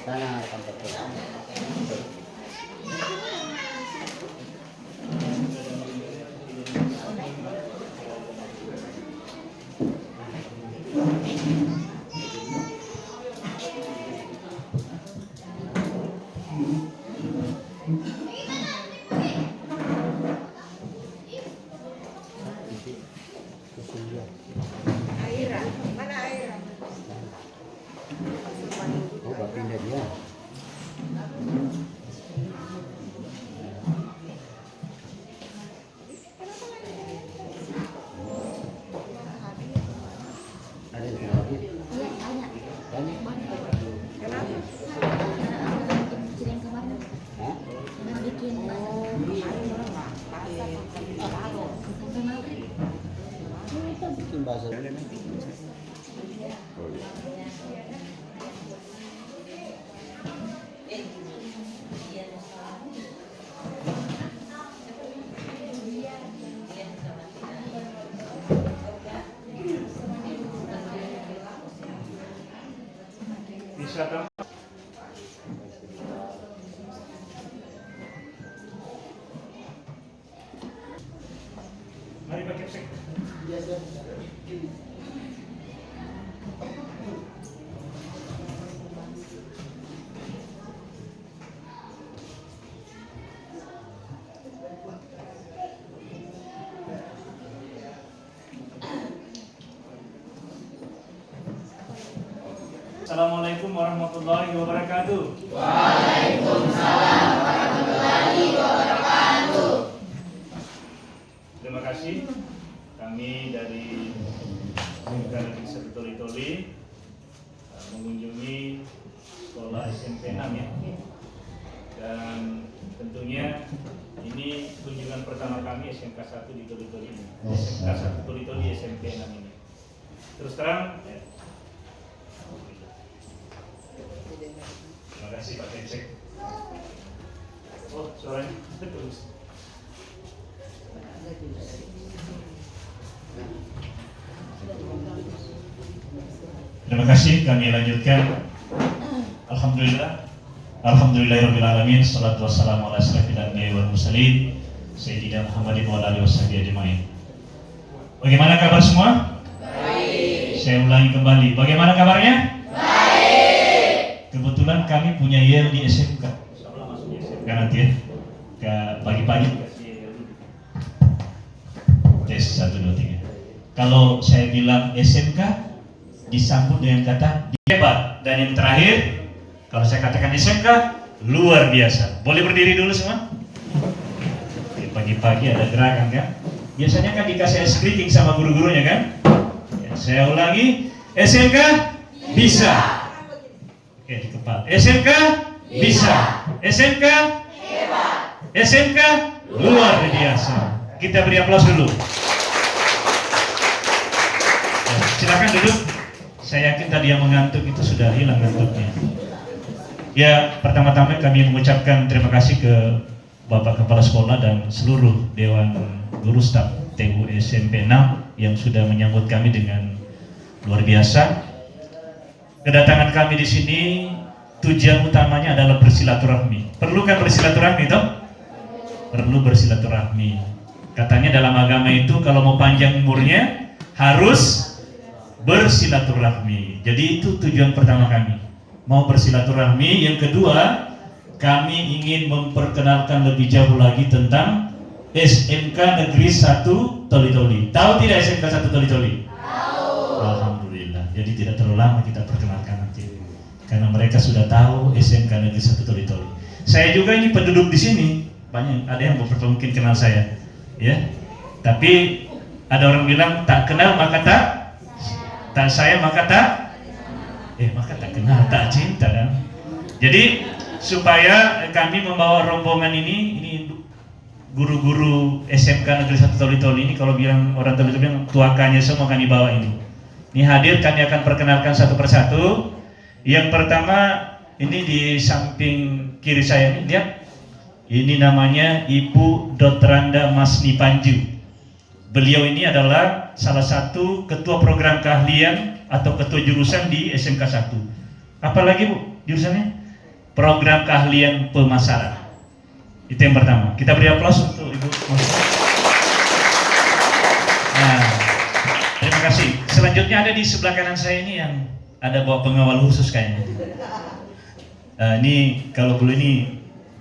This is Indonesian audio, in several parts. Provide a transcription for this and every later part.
Sana tempat Aira, mana Aira? oh bapak pindah dia. Ada yang lagi? Iya, banyak. Banyak. Kenapa? Kecil yang kemarin Hah? yang bikin sampai maghrib. Kita bikin bahasa. Bisa kan? Mari pakai cek. Assalamualaikum warahmatullahi wabarakatuh. Waalaikumsalam warahmatullahi wabarakatuh. Terima kasih. Kami dari SMK Negeri 1 Toli-Toli mengunjungi sekolah SMP 6 ya. Dan tentunya ini kunjungan pertama kami SMK 1 di Toli-Toli ini. SMK 1 Toli-Toli SMP 6 ini. Terus terang ya. Terima kasih Pak Kecek. Oh, suaranya terus. Terima kasih, kami lanjutkan. Alhamdulillahirabbil alamin, salatu wassalamu ala asyrofil anbiya'i wal mursalin, sayyidina Muhammadin wa ala alihi washabihi ajmain. Bagaimana kabar semua? Baik. Saya ulangi kembali. Bagaimana kabarnya? Kebetulan kami punya YEL di SMK. Nanti ya, ke pagi-pagi. Tes 1, 2, 3. Kalau saya bilang SMK, disambut dengan kata hebat. Dan yang terakhir, kalau saya katakan SMK, luar biasa. Boleh berdiri dulu semua? Pagi-pagi ada gerakan kan? Biasanya kan dikasih skripting sama guru-gurunya kan? Ya, saya ulangi, SMK bisa. Oke, di kepala. SMK bisa. SMK hebat. SMK luar biasa. Kita beri aplaus dulu. Ya, silakan duduk. Saya yakin tadi yang mengantuk itu sudah hilang ngantuknya. Ya, pertama-tama kami mengucapkan terima kasih ke Bapak Kepala Sekolah dan seluruh Dewan Guru Staf TU SMP 6 yang sudah menyambut kami dengan luar biasa. Kedatangan kami di sini tujuan utamanya adalah bersilaturahmi. Perlu kan bersilaturahmi toh? Perlu bersilaturahmi. Katanya dalam agama itu kalau mau panjang umurnya harus bersilaturahmi. Jadi itu tujuan pertama kami. Mau bersilaturahmi. Yang kedua, kami ingin memperkenalkan lebih jauh lagi tentang SMK Negeri 1 Toli-Toli. Tahu tidak SMK 1 Toli-Toli? Tahu. Alhamdulillah. Jadi tidak terlalu lama kita perkenalkan nanti. Karena mereka sudah tahu SMK Negeri 1 Toli-Toli. Saya juga ini penduduk di sini. Banyak ada yang mungkin kenal saya. Ya. Tapi ada orang bilang tak kenal maka tak sayang maka tak maka tak kenal, tak cinta kan. Jadi supaya kami membawa rombongan ini guru-guru SMK Negeri 1 Toli-Toli ini, kalau bilang orang Toli-Toli bilang tuakannya semua kami bawa ini. Ini hadir, kami akan perkenalkan satu persatu. Yang pertama ini di samping kiri saya ini, lihat. Ini namanya Ibu Dotranda Masni Panju. Beliau ini adalah salah satu ketua program keahlian atau ketua jurusan di SMK 1. Apalagi Bu jurusannya? Program keahlian pemasaran. Itu yang pertama. Kita beri aplaus untuk Ibu. Nah, terima kasih. Selanjutnya ada di sebelah kanan saya ini yang ada bawa pengawal khusus kayaknya. Ini kalau boleh ini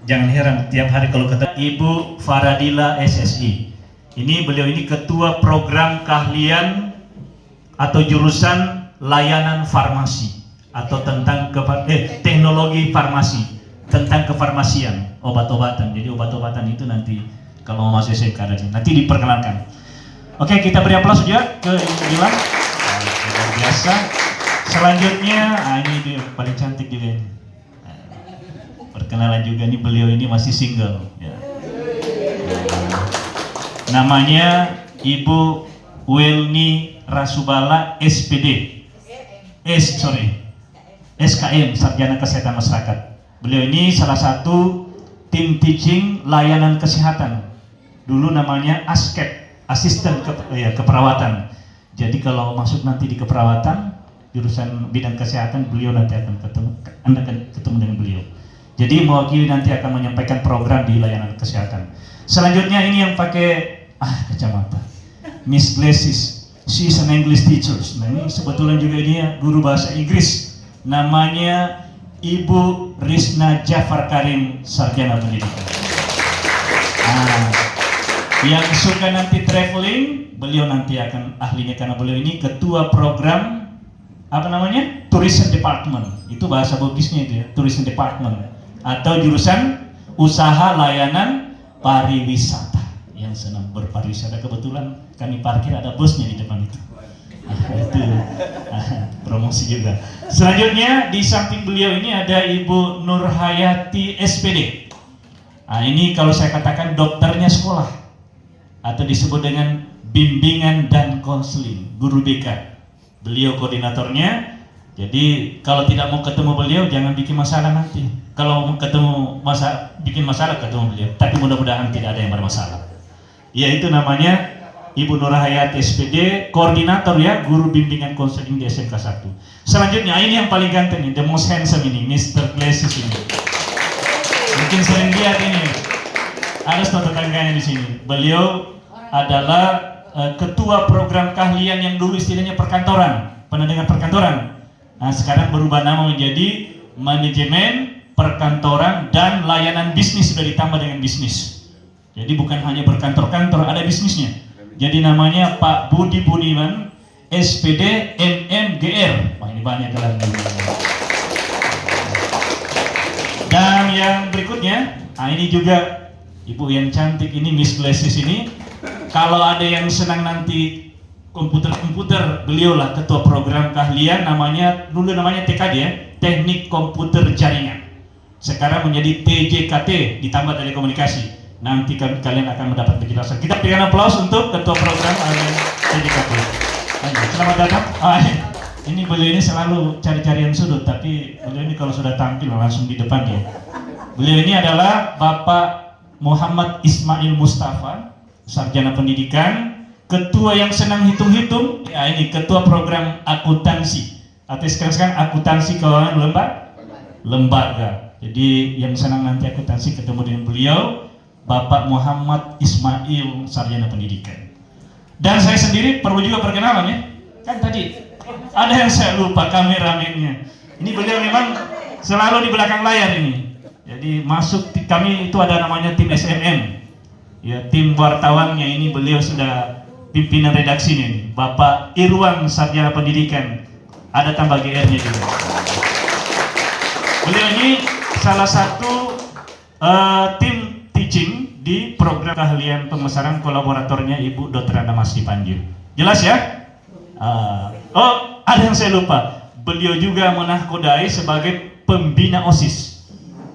jangan heran tiap hari kalau ketemu Ibu Faradila SSI. Ini beliau ini ketua program keahlian atau jurusan layanan farmasi atau tentang teknologi farmasi, tentang kefarmasian, obat-obatan. Jadi obat-obatan itu nanti kalau mau masuk SMK nanti diperkenalkan. Oke, kita beri aplaus juga ke Ibu Dilan. Luar biasa. Selanjutnya, ini dia paling cantik juga ini. Perkenalan juga nih, beliau ini masih single ya. Namanya Ibu Welni Rasubala SPD SKM Sarjana Kesehatan Masyarakat. Beliau ini salah satu tim teaching layanan kesehatan, dulu namanya ASKEP, asisten keperawatan. Jadi kalau masuk nanti di keperawatan jurusan bidang kesehatan, beliau nanti akan Anda akan ketemu dengan beliau. Jadi mewakili nanti akan menyampaikan program di layanan kesehatan. Selanjutnya ini yang pakai kacamata, Miss Glasses, she is an English teacher. Nah ini sebetulnya juga dia guru bahasa Inggris. Namanya Ibu Rizna Jafar Karim, Sarjana Pendidikan. Yang suka nanti traveling, beliau nanti akan ahlinya karena beliau ini ketua program Tourism Department. Itu bahasa Bugisnya itu ya, Tourism Department. Atau jurusan usaha layanan pariwisata. Yang senang berpariwisata, kebetulan kami parkir ada busnya di depan itu. Itu promosi juga. Selanjutnya di samping beliau ini ada Ibu Nurhayati SPD. Ini kalau saya katakan dokternya sekolah atau disebut dengan bimbingan dan konseling, guru BK. Beliau koordinatornya. Jadi kalau tidak mau ketemu beliau jangan bikin masalah nanti. Kalau mau ketemu bikin masalah ketemu beliau. Tapi mudah-mudahan tidak ada yang bermasalah. Yaitu namanya Ibu Nurhayati SPD, koordinator ya, guru bimbingan konseling di SMK 1. Selanjutnya ini yang paling ganteng nih, the most handsome ini, Mr. Glasses ini. Mungkin sering lihat ini. Ada tetangganya di sini. Beliau adalah ketua program keahlian yang dulu istilahnya perkantoran. Pernah dengar perkantoran? Nah, sekarang berubah nama menjadi manajemen perkantoran dan layanan bisnis, sudah ditambah dengan bisnis. Jadi bukan hanya berkantor-kantor, ada bisnisnya. Jadi namanya Pak Budi Budiman SPD MMGR. Wah, ini banyak gelar. Dan yang berikutnya, ini juga Ibu yang cantik ini, Miss Glasses ini. Kalau ada yang senang nanti komputer, beliaulah ketua program keahlian, dulu namanya TKJ ya, Teknik Komputer Jaringan. Sekarang menjadi TJKT ditambah telekomunikasi. Nanti kalian akan mendapat penjelasan. Kita berikan aplaus untuk ketua program TJKT. Selamat datang. Ini beliau ini selalu cari-carian sudut, tapi beliau ini kalau sudah tampil langsung di depan ya. Beliau ini adalah Bapak Muhammad Ismail Mustafa, Sarjana Pendidikan, ketua yang senang hitung-hitung. Ya, ini ketua program akuntansi atau sekarang akuntansi keuangan lembaga. Jadi yang senang nanti akuntansi ketemu dengan beliau, Bapak Muhammad Ismail, Sarjana Pendidikan. Dan saya sendiri perlu juga perkenalan ya. Kan tadi ada yang saya lupa, kameramennya. Ini beliau memang selalu di belakang layar ini. Jadi masuk kami itu ada namanya tim SMM. Ya, tim wartawannya ini beliau sudah pimpinan redaksinya ini. Bapak Irwan, Sarjana Pendidikan. Ada tambah GR-nya juga. Beliau ini salah satu tim teaching di program keahlian pemasaran, kolaboratornya Ibu Dr. Anda Masni Panju. Jelas ya? Ada yang saya lupa. Beliau juga menahkodai sebagai pembina OSIS.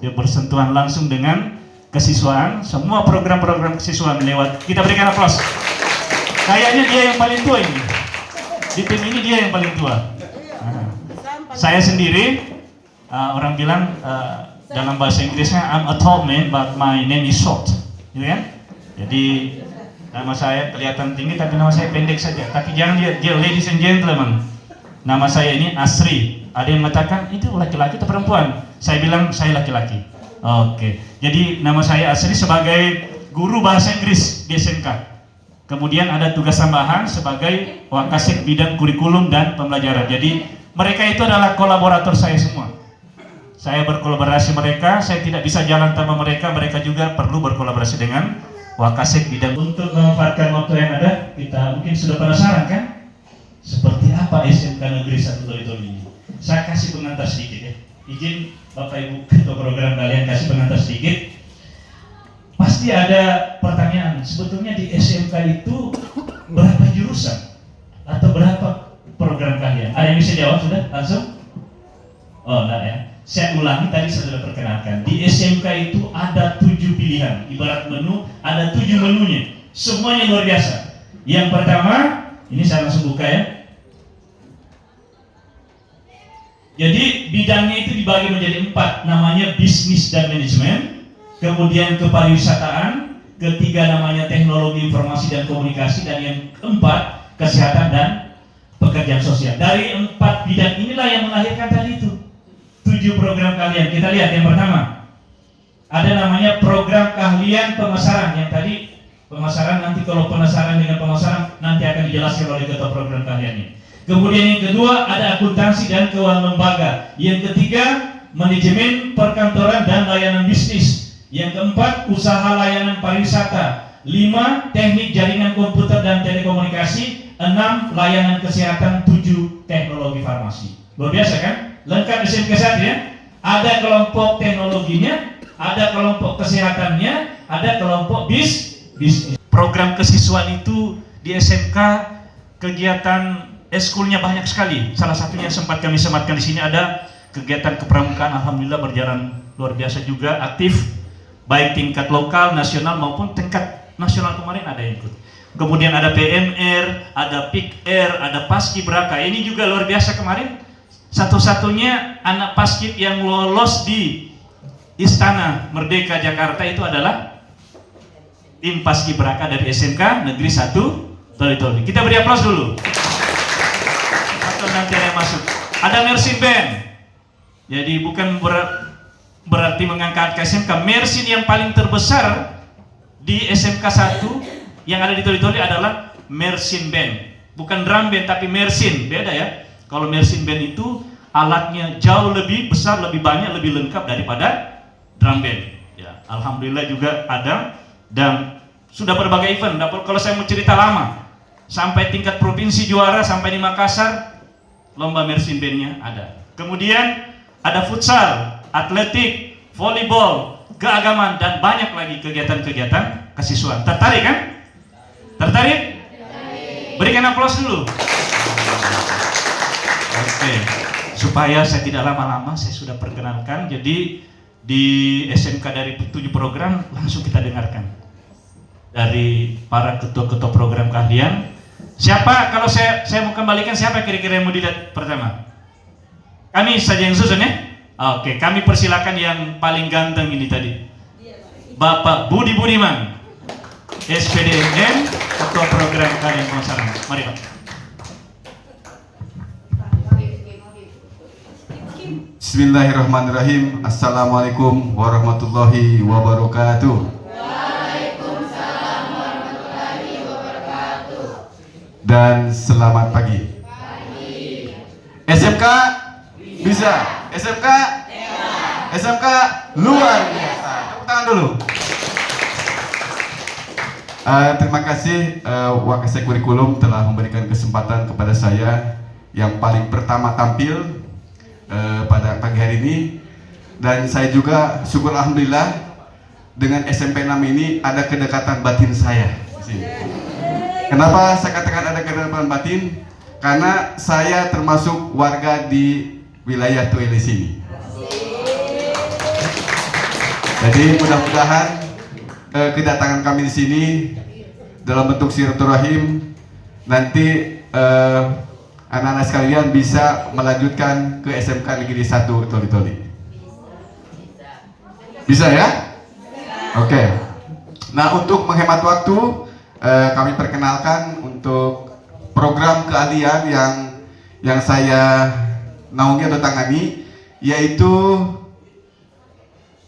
dia bersentuhan langsung dengan kesiswaan, semua program-program kesiswaan lewat. Kita berikan aplaus. Kayaknya dia yang paling tua ini. Di tim ini dia yang paling tua. Saya sendiri, orang bilang dalam bahasa Inggrisnya I'm a tall man but my name is short, gitu kan? Jadi nama saya kelihatan tinggi tapi nama saya pendek saja. Tapi jangan lihat, ladies and gentlemen, nama saya ini Asri. Ada yang mengatakan itu laki-laki atau perempuan? Saya bilang saya laki-laki. Oke. Jadi nama saya Asri sebagai guru bahasa Inggris di SMK. Kemudian ada tugas tambahan sebagai Wakasek bidang kurikulum dan pembelajaran. Jadi mereka itu adalah kolaborator saya semua. Saya berkolaborasi mereka, saya tidak bisa jalan tanpa mereka. Mereka juga perlu berkolaborasi dengan Wakasek bidang. Untuk memanfaatkan waktu yang ada, kita mungkin sudah penasaran kan? Seperti apa SMK Negeri 1 Toli-Toli ini? Saya kasih pengantar sedikit ya. Izin Bapak Ibu ketua program kalian kasih pengantar sedikit. Pasti ada pertanyaan, sebetulnya di SMK itu berapa jurusan? Atau berapa program kalian? Ada yang bisa jawab sudah? Langsung? Oh enggak ya. Saya ulangi, tadi saya sudah perkenalkan. Di SMK itu ada 7 pilihan. Ibarat menu, ada 7 menunya. Semuanya luar biasa. Yang pertama, ini saya langsung buka ya. Jadi bidangnya itu dibagi menjadi 4. Namanya bisnis dan manajemen. Kemudian kepariwisataan. Ketiga namanya teknologi informasi dan komunikasi. Dan yang keempat, kesehatan dan pekerjaan sosial. Dari 4 bidang inilah yang melahirkan tadi itu 7 program kalian. Kita lihat yang pertama, ada namanya program keahlian pemasaran. Yang tadi pemasaran, nanti kalau penasaran dengan pemasaran nanti akan dijelaskan oleh ketua program kalian ini. Kemudian yang kedua ada akuntansi dan keuangan lembaga. Yang ketiga manajemen perkantoran dan layanan bisnis. Yang keempat usaha layanan pariwisata. 5 teknik jaringan komputer dan telekomunikasi. 6 layanan kesehatan. 7 teknologi farmasi. Luar biasa kan? Lengkap SMK 1 ya. Ada kelompok teknologinya, ada kelompok kesehatannya, ada kelompok bisnis. Program kesiswaan itu di SMK kegiatan eskulnya banyak sekali. Salah satunya sempat kami sematkan di sini ada kegiatan kepramukaan. Alhamdulillah berjalan luar biasa juga, aktif baik tingkat lokal, nasional maupun tingkat nasional. Kemarin ada yang ikut. Kemudian ada PMR, ada PIKR, ada Paskibraka. Ini juga luar biasa kemarin. Satu-satunya anak paskib yang lolos di Istana Merdeka Jakarta itu adalah tim Paskibraka dari SMK Negeri 1 Toli-Toli. Kita beri aplaus dulu. Atau nanti ada yang masuk. Ada Mersin Band. Jadi bukan berarti mengangkat ke SMK. Mersin yang paling terbesar di SMK 1 yang ada di Toli-Toli adalah Mersin Band. Bukan drum band tapi Mersin, beda ya. Kalau Mersin Band itu alatnya jauh lebih besar, lebih banyak, lebih lengkap daripada drum band. Ya, alhamdulillah juga ada dan sudah berbagai event. Kalau saya mau cerita lama, sampai tingkat provinsi juara, sampai di Makassar lomba Mersin Bandnya ada. Kemudian ada futsal, atletik, volleyball, keagamaan dan banyak lagi kegiatan-kegiatan kesiswaan. Tertarik kan? Tertarik? Berikan aplaus dulu. Oke, supaya saya tidak lama-lama, saya sudah perkenalkan. Jadi di SMK dari 7 program langsung kita dengarkan dari para ketua-ketua program keahlian. Siapa, kalau saya mau kembalikan, siapa kira-kira yang mau dilihat pertama? Kami saja yang susun ya? Oke, kami persilakan yang paling ganteng ini tadi, Bapak Budi Budiman, SPDMN, ketua program keahlian pemasaran. Mari Pak. Bismillahirrahmanirrahim. Assalamualaikum warahmatullahi wabarakatuh. Waalaikumsalam warahmatullahi wabarakatuh. Dan selamat pagi. SMK bisa. SMK SMK luar biasa. Tepuk tangan dulu. Terima kasih Wakasek Kurikulum telah memberikan kesempatan kepada saya yang paling pertama tampil pada pagi hari ini, dan saya juga syukur alhamdulillah dengan SMP 6 ini ada kedekatan batin saya di sini. Kenapa saya katakan ada kedekatan batin? Karena saya termasuk warga di wilayah Tuele sini. Jadi mudah-mudahan kedatangan kami di sini dalam bentuk silaturahim nanti anak-anak sekalian bisa melanjutkan ke SMK Negeri 1 Toli-Toli. Bisa ya? Oke. Nah, untuk menghemat waktu, kami perkenalkan untuk program keahlian yang saya naungi atau tangani, yaitu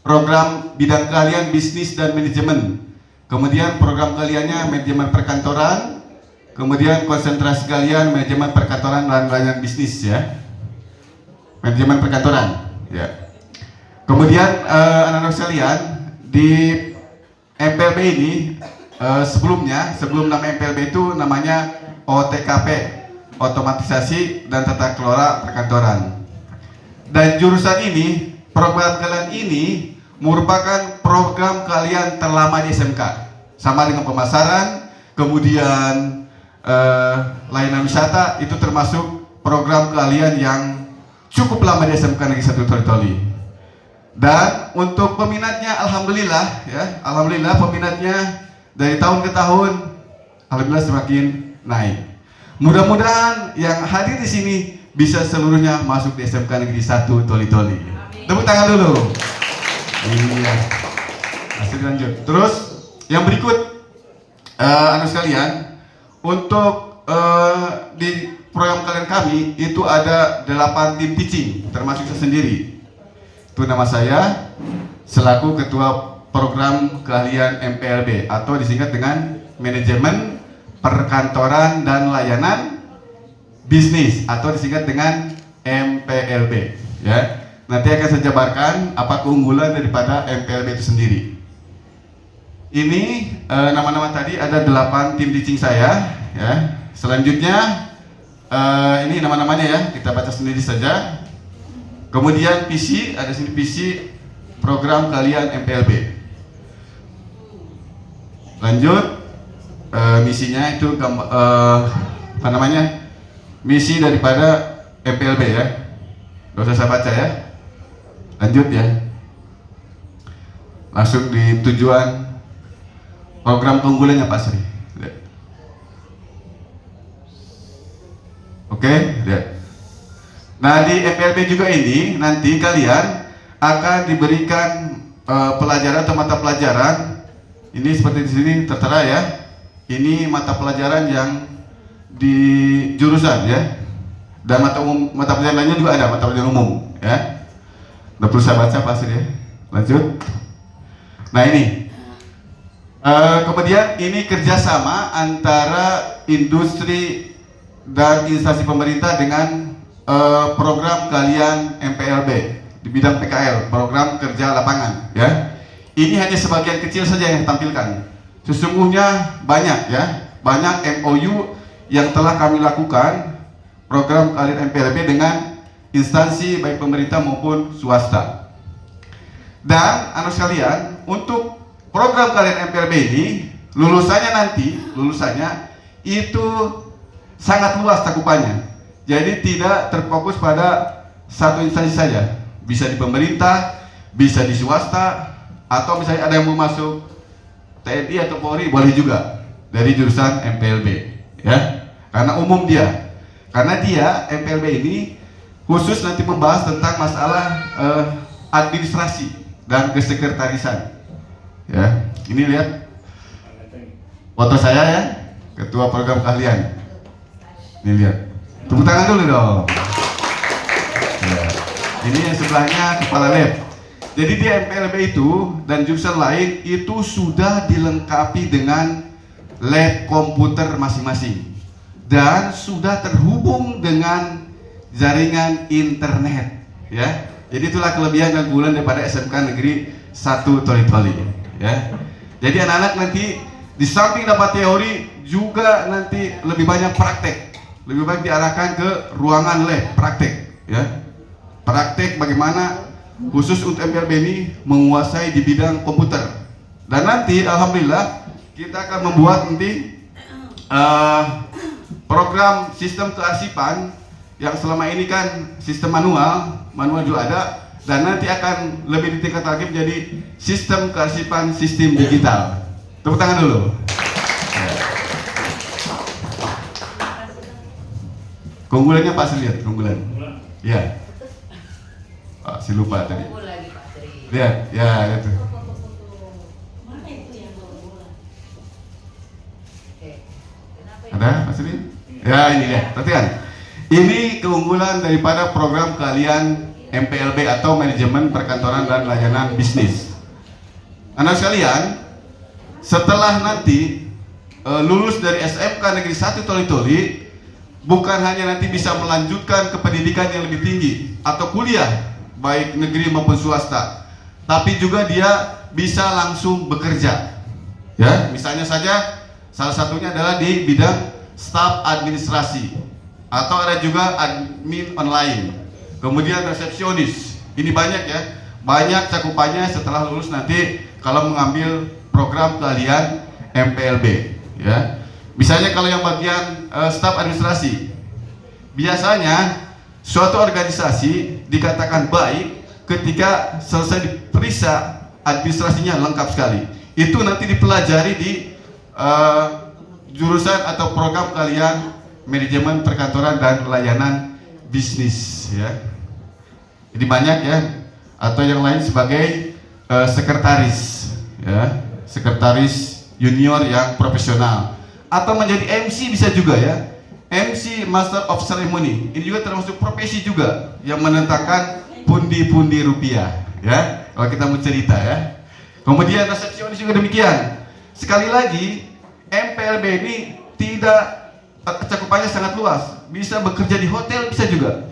program bidang keahlian bisnis dan manajemen. Kemudian program keahliannya manajemen perkantoran, kemudian konsentrasi keahlian manajemen perkantoran dan layanan bisnis ya. Manajemen perkantoran ya. Kemudian anak-anak sekalian di MPLB ini sebelum nama MPLB itu namanya OTKP, otomatisasi dan tata kelola perkantoran. Dan jurusan ini, program keahlian ini merupakan program keahlian terlama di SMK, sama dengan pemasaran, kemudian layanan wisata, itu termasuk program keahlian yang cukup lama di SMK Negeri 1 Toli-Toli. Dan untuk peminatnya, alhamdulillah ya, alhamdulillah peminatnya dari tahun ke tahun, alhamdulillah semakin naik. Mudah-mudahan yang hadir di sini bisa seluruhnya masuk di SMK Negeri 1 Toli-Toli. Tepuk tangan dulu. Iya. Masih lanjut. Terus yang berikut, anak sekalian, untuk di program kalian kami itu ada 8 tim teaching, termasuk saya sendiri. Itu nama saya selaku ketua program keahlian MPLB atau disingkat dengan manajemen perkantoran dan layanan bisnis atau disingkat dengan MPLB ya. Nanti akan saya jabarkan apa keunggulan daripada MPLB itu sendiri. Ini nama-nama tadi ada 8 tim teaching saya ya. Selanjutnya ini nama-namanya ya, kita baca sendiri saja. Kemudian PC, ada sini PC program keahlian MPLB. Lanjut misinya itu apa namanya? Misi daripada MPLB ya. Gak usah saya baca ya. Lanjut ya. Langsung di tujuan program keunggulannya Pak Sri. Oke, lihat. Nah di MPLB juga ini nanti kalian akan diberikan pelajaran atau mata pelajaran. Ini seperti di sini tertera ya. Ini mata pelajaran yang di jurusan ya. Dan mata pelajaran lainnya juga ada, mata pelajaran umum ya. Udah perlu saya baca Pak Sri ya. Lanjut. Nah ini. Kemudian ini kerjasama antara industri dan instansi pemerintah dengan program keahlian MPLB di bidang PKL, program kerja lapangan ya. Ini hanya sebagian kecil saja yang tampilkan. Sesungguhnya banyak ya, banyak MOU yang telah kami lakukan program keahlian MPLB dengan instansi baik pemerintah maupun swasta. Dan anak sekalian, untuk program keahlian MPLB ini lulusannya itu sangat luas cakupannya. Jadi tidak terfokus pada satu instansi saja. Bisa di pemerintah, bisa di swasta, atau misalnya ada yang mau masuk TNI atau Polri boleh juga dari jurusan MPLB ya. Karena umum dia. Karena dia MPLB ini khusus nanti membahas tentang masalah administrasi dan kesekretarisan. Ya, ini lihat foto saya ya, ketua program keahlian. Ini lihat. Tepuk tangan dulu dong. Ya. Ini yang sebelahnya kepala lab. Jadi di MPLB itu dan jurusan lain itu sudah dilengkapi dengan lab komputer masing-masing dan sudah terhubung dengan jaringan internet. Ya. Jadi itulah kelebihan dan keunggulan daripada SMK Negeri 1 Toli-Toli. Ya. Jadi anak-anak nanti di samping dapat teori juga nanti lebih banyak praktek. Lebih baik diarahkan ke ruangan lab praktek ya. Praktek bagaimana khusus untuk MPLB ini menguasai di bidang komputer. Dan nanti alhamdulillah kita akan membuat nanti program sistem kearsipan yang selama ini kan sistem manual juga ada. dan nanti akan lebih ditingkat lagi menjadi sistem kearsipan sistem digital. Tepuk tangan dulu. Keunggulannya Pak lihat keunggulan. Ya. Pak si lupa tadi. Lihat, ya itu. Ada Pak Sri? Ya ini ya, perhatikan. Ini keunggulan daripada program keahlian MPLB atau Manajemen Perkantoran dan Layanan Bisnis. Anak sekalian, setelah nanti lulus dari SMK Negeri 1 Toli-Toli, bukan hanya nanti bisa melanjutkan ke pendidikan yang lebih tinggi atau kuliah, baik negeri maupun swasta, tapi juga dia bisa langsung bekerja. Ya, misalnya saja salah satunya adalah di bidang staf administrasi, atau ada juga admin online, kemudian resepsionis. Ini banyak ya, banyak cakupannya setelah lulus nanti kalau mengambil program keahlian MPLB. Ya, misalnya kalau yang bagian staf administrasi, biasanya suatu organisasi dikatakan baik ketika selesai diperiksa administrasinya lengkap sekali. Itu nanti dipelajari di jurusan atau program keahlian Manajemen Perkantoran dan Layanan Bisnis. Ya, jadi banyak ya, atau yang lain sebagai sekretaris, ya, sekretaris junior yang profesional, atau menjadi MC bisa juga ya, MC Master of Ceremony. Ini juga termasuk profesi juga yang menentangkan pundi-pundi rupiah, ya, kalau kita mau cerita ya. Kemudian resepsionis juga demikian. Sekali lagi, MPLB ini tidak, cakupannya sangat luas. Bisa bekerja di hotel, bisa juga.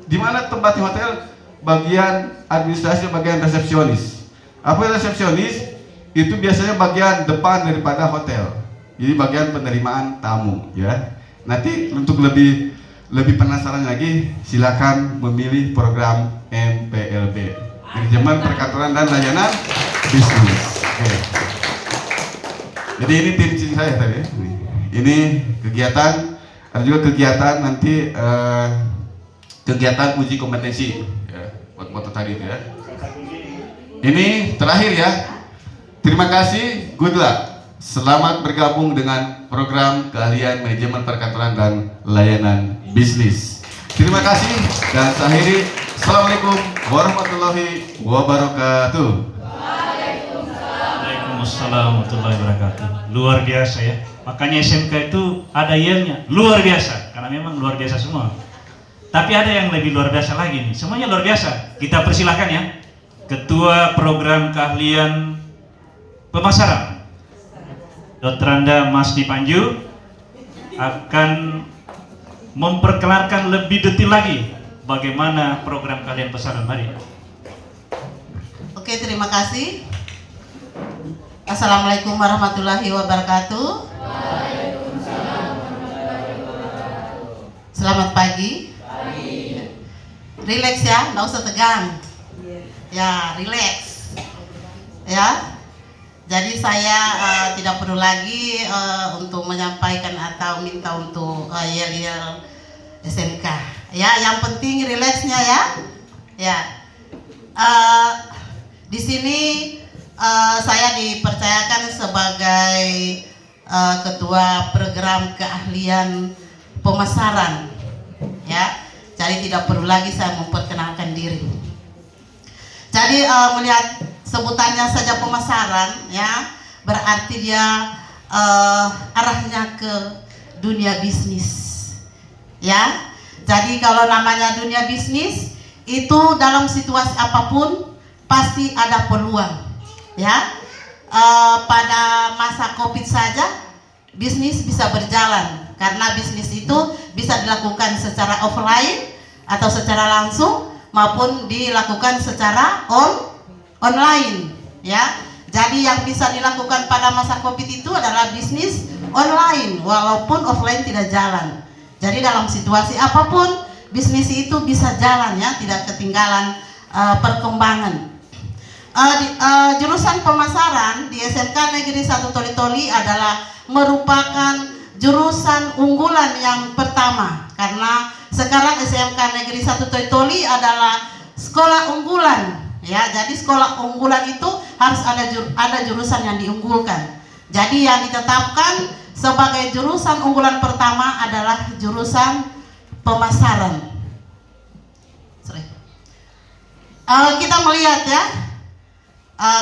Di mana tempat di hotel? Bagian administrasi, bagian resepsionis. Apa resepsionis? Itu biasanya bagian depan daripada hotel. Jadi bagian penerimaan tamu, ya. Nanti untuk lebih penasaran lagi, silakan memilih program MPLB, Manajemen Perkantoran dan Layanan Bisnis. Oke. Jadi ini tim saya tadi. Ini kegiatan, ada juga kegiatan nanti kegiatan uji kompetensi, ya, buat motor tadi itu ya. Ini terakhir ya. Terima kasih, good luck. Selamat bergabung dengan program keahlian Manajemen Perkantoran dan Layanan Bisnis. Terima kasih dan saya akhiri. Assalamualaikum warahmatullahi wabarakatuh. Waalaikumsalam warahmatullahi wabarakatuh. Luar biasa ya. Makanya SMK itu ada yelnya luar biasa, karena memang luar biasa semua. Tapi ada yang lebih luar biasa lagi nih. Semuanya luar biasa. Kita persilahkan ya, Ketua Program Keahlian Pemasaran, Dr. Anda Mas Dipanju akan memperkenalkan lebih detail lagi bagaimana program keahlian pemasaran. Mari. Oke, terima kasih. Assalamualaikum warahmatullahi wabarakatuh. Selamat pagi. Relax ya, nggak usah tegang. Ya, relax. Ya. Jadi saya tidak perlu lagi untuk menyampaikan atau minta untuk yel-yel SMK. Ya, yang penting relaxnya ya. Ya. Di sini saya dipercayakan sebagai ketua program keahlian pemasaran. Ya. Jadi tidak perlu lagi saya memperkenalkan diri. Jadi melihat sebutannya saja pemasaran, ya, berarti dia arahnya ke dunia bisnis, ya. Jadi kalau namanya dunia bisnis itu dalam situasi apapun pasti ada peluang, ya. Pada masa COVID saja bisnis bisa berjalan karena bisnis itu bisa dilakukan secara offline atau secara langsung maupun dilakukan secara online, ya. Jadi yang bisa dilakukan pada masa COVID itu adalah bisnis online walaupun offline tidak jalan. Jadi dalam situasi apapun bisnis itu bisa jalan, ya, tidak ketinggalan perkembangan. Jurusan pemasaran di SMK Negeri 1 Toli-Toli adalah merupakan jurusan unggulan yang pertama karena sekarang SMK Negeri 1 Toli-Toli adalah sekolah unggulan. Ya, jadi sekolah unggulan itu harus ada jurusan yang diunggulkan. Jadi yang ditetapkan sebagai jurusan unggulan pertama adalah jurusan pemasaran. Kita melihat ya,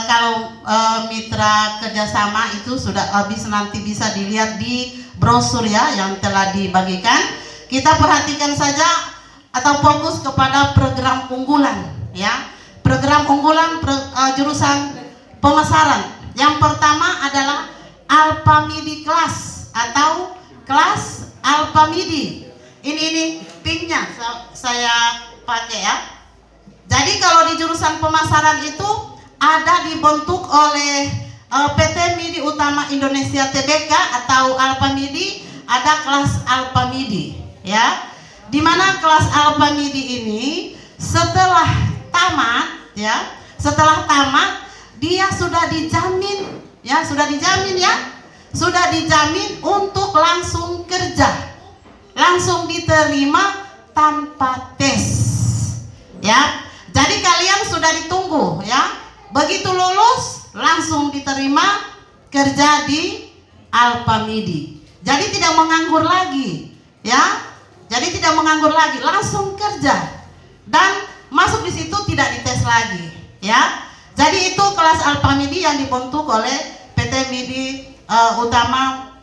kalau mitra kerjasama itu sudah nanti bisa dilihat di brosur ya yang telah dibagikan. Kita perhatikan saja atau fokus kepada program unggulan ya. Program unggulan jurusan pemasaran. Yang pertama adalah Alpamidi Class atau kelas Alpamidi. Ini pinknya saya pakai ya. Jadi kalau di jurusan pemasaran itu ada dibentuk oleh PT Midi Utama Indonesia Tbk atau Alpamidi, ada kelas Alpamidi ya. Dimana kelas Alpamidi ini setelah tamat ya, setelah tamat dia sudah dijamin ya, sudah dijamin untuk langsung kerja, langsung diterima tanpa tes ya. Jadi kalian sudah ditunggu ya, begitu lulus langsung diterima kerja di Alpamidi. Jadi tidak menganggur lagi ya, jadi tidak menganggur lagi, langsung kerja dan masuk di situ tidak dites lagi ya. Jadi itu kelas Alpamidi yang dibentuk oleh PT Midi Utama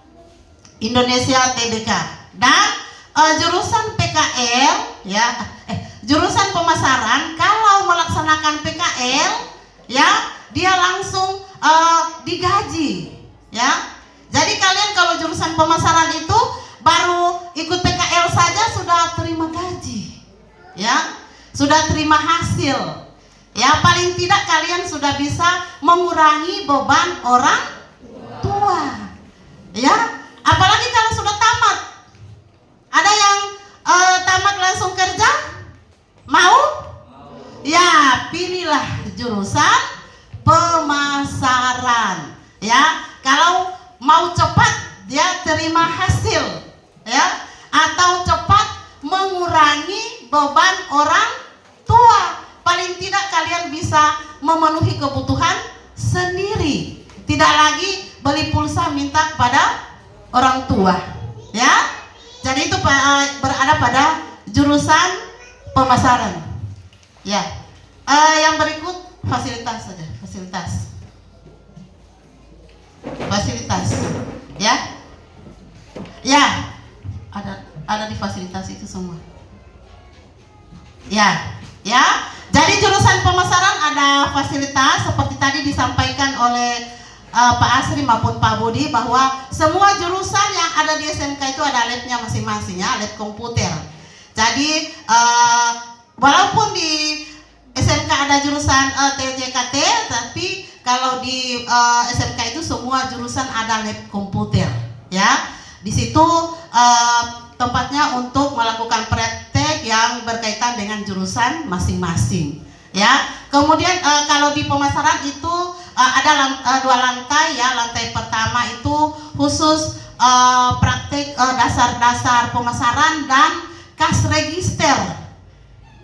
Indonesia Tbk. Dan jurusan PKL ya, jurusan pemasaran kalau melaksanakan PKL ya, dia langsung digaji ya. Jadi kalian kalau jurusan pemasaran itu baru ikut PKL saja sudah terima gaji ya, sudah terima hasil ya. Paling tidak kalian sudah bisa mengurangi beban orang tua ya. Apalagi kalau sudah tamat. Ada yang tamat langsung kerja? Mau? Ya, pilihlah jurusan pemasaran ya. Kalau mau cepat dia terima hasil ya, atau cepat mengurangi beban orang tua, paling tidak kalian bisa memenuhi kebutuhan sendiri, tidak lagi beli pulsa minta kepada orang tua ya. Jadi itu berada pada jurusan pemasaran ya. Yang berikut fasilitas saja, fasilitas ya ya, ada di fasilitas itu semua ya. Jadi jurusan pemasaran ada fasilitas seperti tadi disampaikan oleh Pak Asri maupun Pak Budi, bahwa semua jurusan yang ada di SMK itu ada labnya masing-masing ya, lab komputer. Jadi walaupun di SMK ada jurusan TJKT, tapi kalau di SMK itu semua jurusan ada lab komputer ya. Di situ tempatnya untuk melakukan praktek yang berkaitan dengan jurusan masing-masing ya. Kemudian kalau di pemasaran itu ada 2 lantai ya. Lantai pertama itu khusus praktek dasar-dasar pemasaran dan kas register.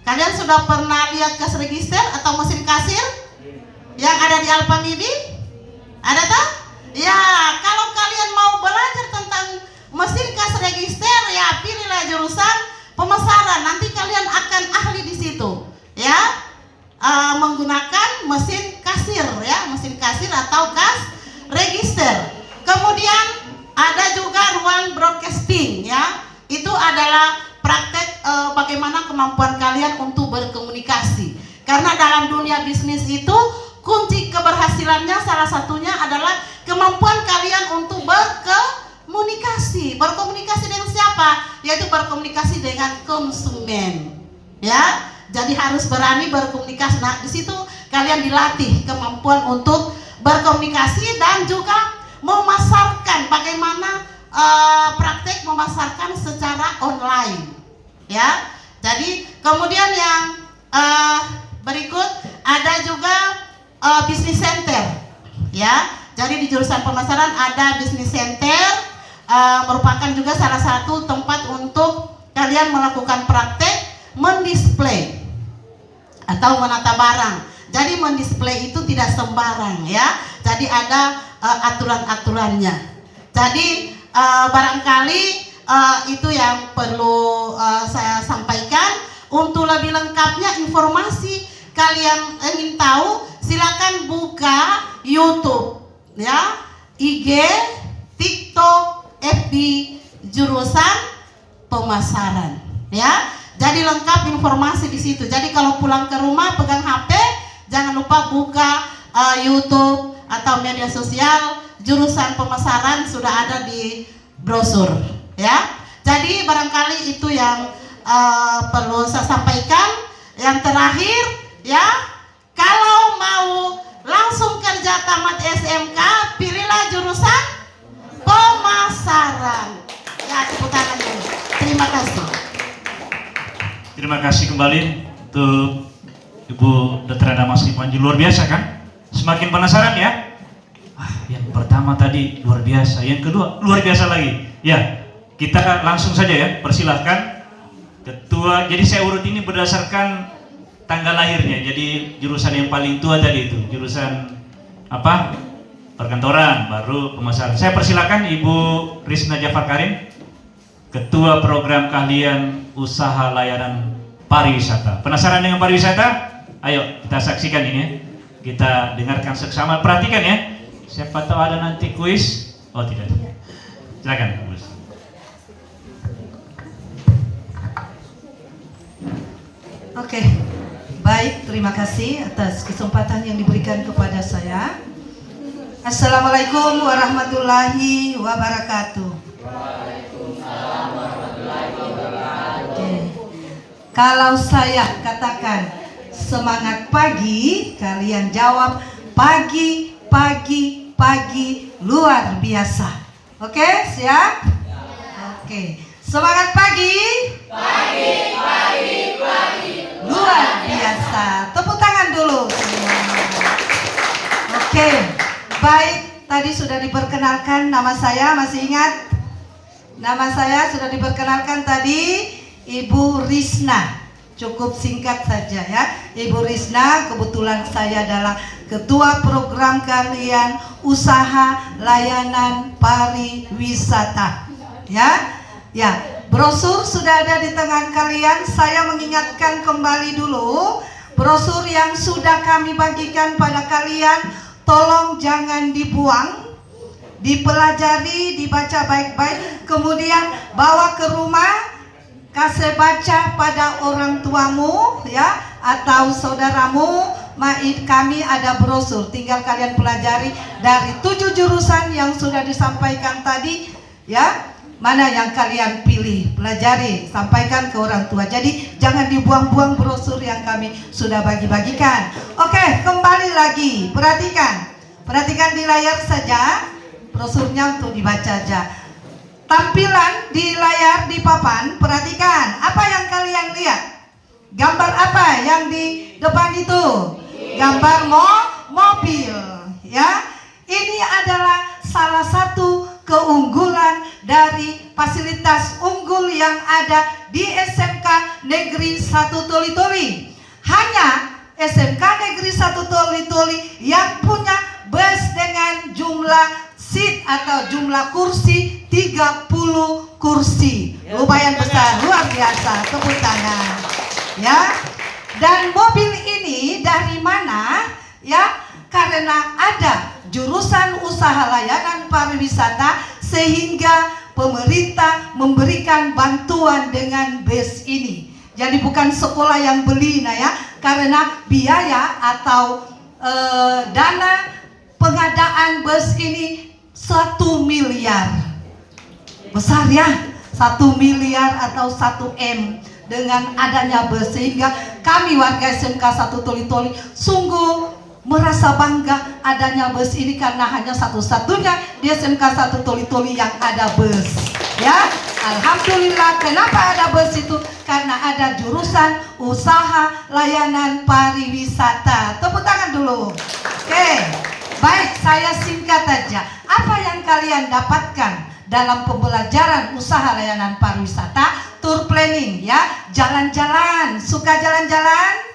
Kalian sudah pernah lihat kas register atau mesin kasir yang ada di Alpamidi? Ada tak? Ya, kalau kalian mau belajar tentang mesin kas register ya, pilihlah jurusan pemasaran. Nanti kalian akan ahli di situ ya, menggunakan mesin kasir ya, mesin kasir atau kas register. Kemudian ada juga ruang broadcasting ya. Itu adalah praktek bagaimana kemampuan kalian untuk berkomunikasi. Karena dalam dunia bisnis itu kunci keberhasilannya salah satunya adalah kemampuan kalian untuk berkomunikasi. Berkomunikasi dengan siapa? Yaitu berkomunikasi dengan konsumen ya. Jadi harus berani berkomunikasi. Nah, di situ kalian dilatih kemampuan untuk berkomunikasi dan juga memasarkan, bagaimana praktek memasarkan secara online ya. Jadi kemudian yang berikut ada juga business center ya. Jadi di jurusan pemasaran ada business center, merupakan juga salah satu tempat untuk kalian melakukan praktek mendisplay atau menata barang. Jadi mendisplay itu tidak sembarang ya. Jadi ada aturan-aturannya. Jadi barangkali itu yang perlu saya sampaikan. Untuk lebih lengkapnya informasi kalian ingin tahu, silakan buka YouTube ya, IG, TikTok, FB jurusan pemasaran ya. Jadi lengkap informasi di situ. Jadi kalau pulang ke rumah pegang HP, jangan lupa buka YouTube atau media sosial jurusan pemasaran, sudah ada di brosur ya. Jadi barangkali itu yang perlu saya sampaikan. Yang terakhir ya, kalau mau langsung kerja tamat SMK, pilihlah jurusan pemasaran ya. Tepuk tangan dulu. Terima kasih. Terima kasih kembali untuk Ibu Dr. Ada Mas Panji, luar biasa kan? Semakin penasaran ya? Yang pertama tadi luar biasa, yang kedua luar biasa lagi. Ya, kita langsung saja ya, persilahkan Ketua. Jadi saya urut ini berdasarkan tanggal lahirnya. Jadi jurusan yang paling tua tadi itu jurusan apa? Perkantoran, baru pemasaran. Saya persilahkan Ibu Risna Jafar Karim, Ketua Program Keahlian Usaha Layanan Pariwisata. Penasaran dengan pariwisata? Ayo kita saksikan ini ya. Kita dengarkan seksama. Perhatikan ya. Siapa tahu ada nanti kuis. Oh tidak. Silakan. Oke, baik, terima kasih atas kesempatan yang diberikan kepada saya. Assalamualaikum warahmatullahi wabarakatuh. Waalaikumsalam warahmatullahi wabarakatuh. Oke. Kalau saya katakan semangat pagi, kalian jawab pagi, pagi, pagi luar biasa. Oke, siap? Oke, semangat pagi. Pagi, pagi, pagi. Luar biasa. Tepuk tangan dulu semuanya. Oke, baik. Tadi sudah diperkenalkan nama saya, masih ingat? Nama saya sudah diperkenalkan tadi, Ibu Risna. Cukup singkat saja ya. Ibu Risna, kebetulan saya adalah Ketua Program Keahlian Usaha Layanan Pariwisata. Ya. Ya, brosur sudah ada di tangan kalian. Saya mengingatkan kembali dulu, brosur yang sudah kami bagikan pada kalian, tolong jangan dibuang, dipelajari, dibaca baik-baik, kemudian bawa ke rumah, kasih baca pada orang tuamu ya, atau saudaramu. Kami ada brosur, tinggal kalian pelajari dari 7 jurusan yang sudah disampaikan tadi ya. Mana yang kalian pilih, pelajari, sampaikan ke orang tua. Jadi jangan dibuang-buang brosur yang kami sudah bagi-bagikan. Oke, kembali lagi, perhatikan di layar saja, brosurnya untuk dibaca aja. Tampilan di layar di papan, perhatikan apa yang kalian lihat. Gambar apa yang di depan itu? Gambar mobil ya. Ini adalah salah satu keunggulan dari fasilitas unggul yang ada di SMK Negeri 1 Toli-Toli. Hanya SMK Negeri 1 Toli-Toli yang punya bus dengan jumlah seat atau jumlah kursi 30 kursi. Lumayan besar, luar biasa, tepuk tangan. Ya. Dan mobil ini dari mana? Ya, karena ada jurusan usaha layanan pariwisata sehingga pemerintah memberikan bantuan dengan bus ini. Jadi bukan sekolah yang beli ya, karena biaya atau dana pengadaan bus ini 1 miliar. Besar ya, 1 miliar atau 1 M dengan adanya bus, sehingga kami warga SMK 1 Toli-Toli sungguh merasa bangga adanya bus ini, karena hanya satu-satunya di SMK 1 Toli-Toli yang ada bus ya. Alhamdulillah. Kenapa ada bus itu? Karena ada jurusan usaha layanan pariwisata. Tepuk tangan dulu. Oke, baik, saya singkat aja. Apa yang kalian dapatkan dalam pembelajaran usaha layanan pariwisata? Tour planning ya, jalan-jalan. Suka jalan-jalan?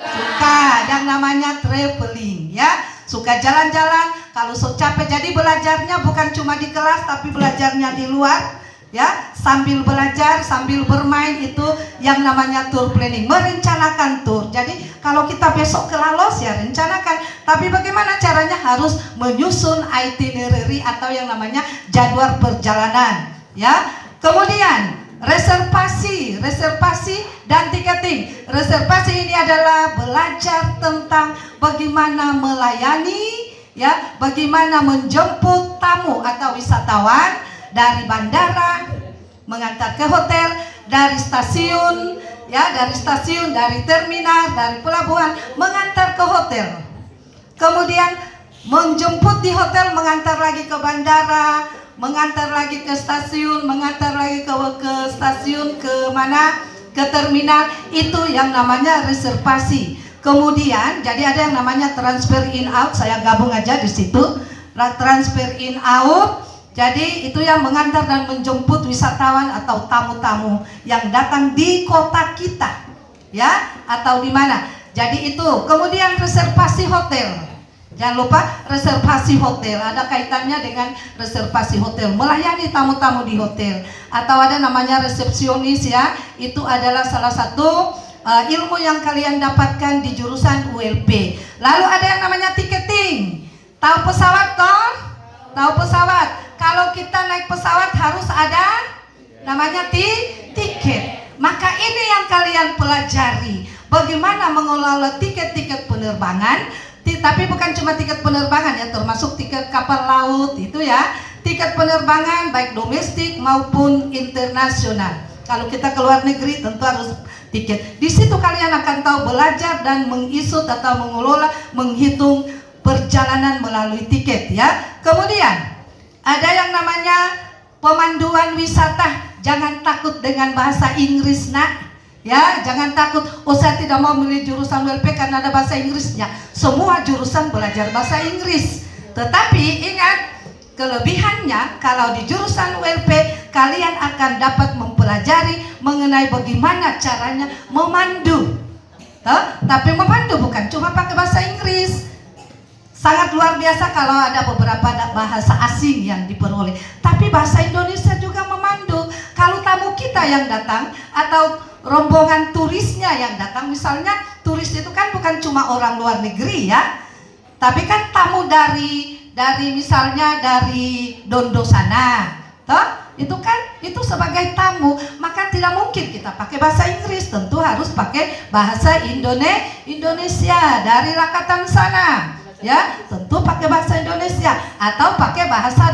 Suka yang namanya traveling ya. Suka jalan-jalan. Kalau capek, jadi belajarnya bukan cuma di kelas tapi belajarnya di luar ya, sambil belajar, sambil bermain, itu yang namanya tour planning, merencanakan tour. Jadi kalau kita besok ke Laos ya rencanakan, tapi bagaimana caranya, harus menyusun itinerary atau yang namanya jadwal perjalanan ya. Kemudian reservasi dan tiketing. Reservasi ini adalah belajar tentang bagaimana melayani ya, bagaimana menjemput tamu atau wisatawan dari bandara, mengantar ke hotel, dari stasiun ya, dari terminal, dari pelabuhan, mengantar ke hotel. Kemudian menjemput di hotel, mengantar lagi ke bandara, mengantar lagi ke stasiun, mengantar lagi ke stasiun, ke mana, ke terminal. Itu yang namanya reservasi. Kemudian jadi ada yang namanya transfer in out, saya gabung aja di situ. Transfer in out, jadi itu yang mengantar dan menjemput wisatawan atau tamu-tamu yang datang di kota kita ya, atau di mana. Jadi itu. Kemudian reservasi hotel. Jangan lupa reservasi hotel, ada kaitannya dengan reservasi hotel, melayani tamu-tamu di hotel. Atau ada namanya resepsionis ya, itu adalah salah satu ilmu yang kalian dapatkan di jurusan ULP. Lalu ada yang namanya tiketing. Tahu pesawat toh? Tahu pesawat. Kalau kita naik pesawat harus ada namanya tiket. Maka ini yang kalian pelajari, bagaimana mengelola tiket-tiket penerbangan. Tapi bukan cuma tiket penerbangan ya, termasuk tiket kapal laut itu ya, tiket penerbangan baik domestik maupun internasional. Kalau kita ke luar negeri tentu harus tiket. Di situ kalian akan tahu belajar dan mengisut atau mengelola, menghitung perjalanan melalui tiket ya. Kemudian ada yang namanya pemanduan wisata. Jangan takut dengan bahasa Inggris nak. Ya, jangan takut, oh saya tidak mau milih jurusan ULP karena ada bahasa Inggrisnya. Semua jurusan belajar bahasa Inggris. Tetapi ingat, kelebihannya kalau di jurusan ULP kalian akan dapat mempelajari mengenai bagaimana caranya memandu. Tapi memandu bukan cuma pakai bahasa Inggris. Sangat luar biasa kalau ada beberapa bahasa asing yang diperoleh. Tapi bahasa Indonesia juga memandu. Kalau tamu kita yang datang atau rombongan turisnya yang datang, misalnya turis itu kan bukan cuma orang luar negeri ya, tapi kan tamu dari misalnya dari Dondo sana, itu kan itu sebagai tamu, maka tidak mungkin kita pakai bahasa Inggris, tentu harus pakai bahasa Indonesia. Dari Lakatan sana ya, tentu pakai bahasa Indonesia atau pakai bahasa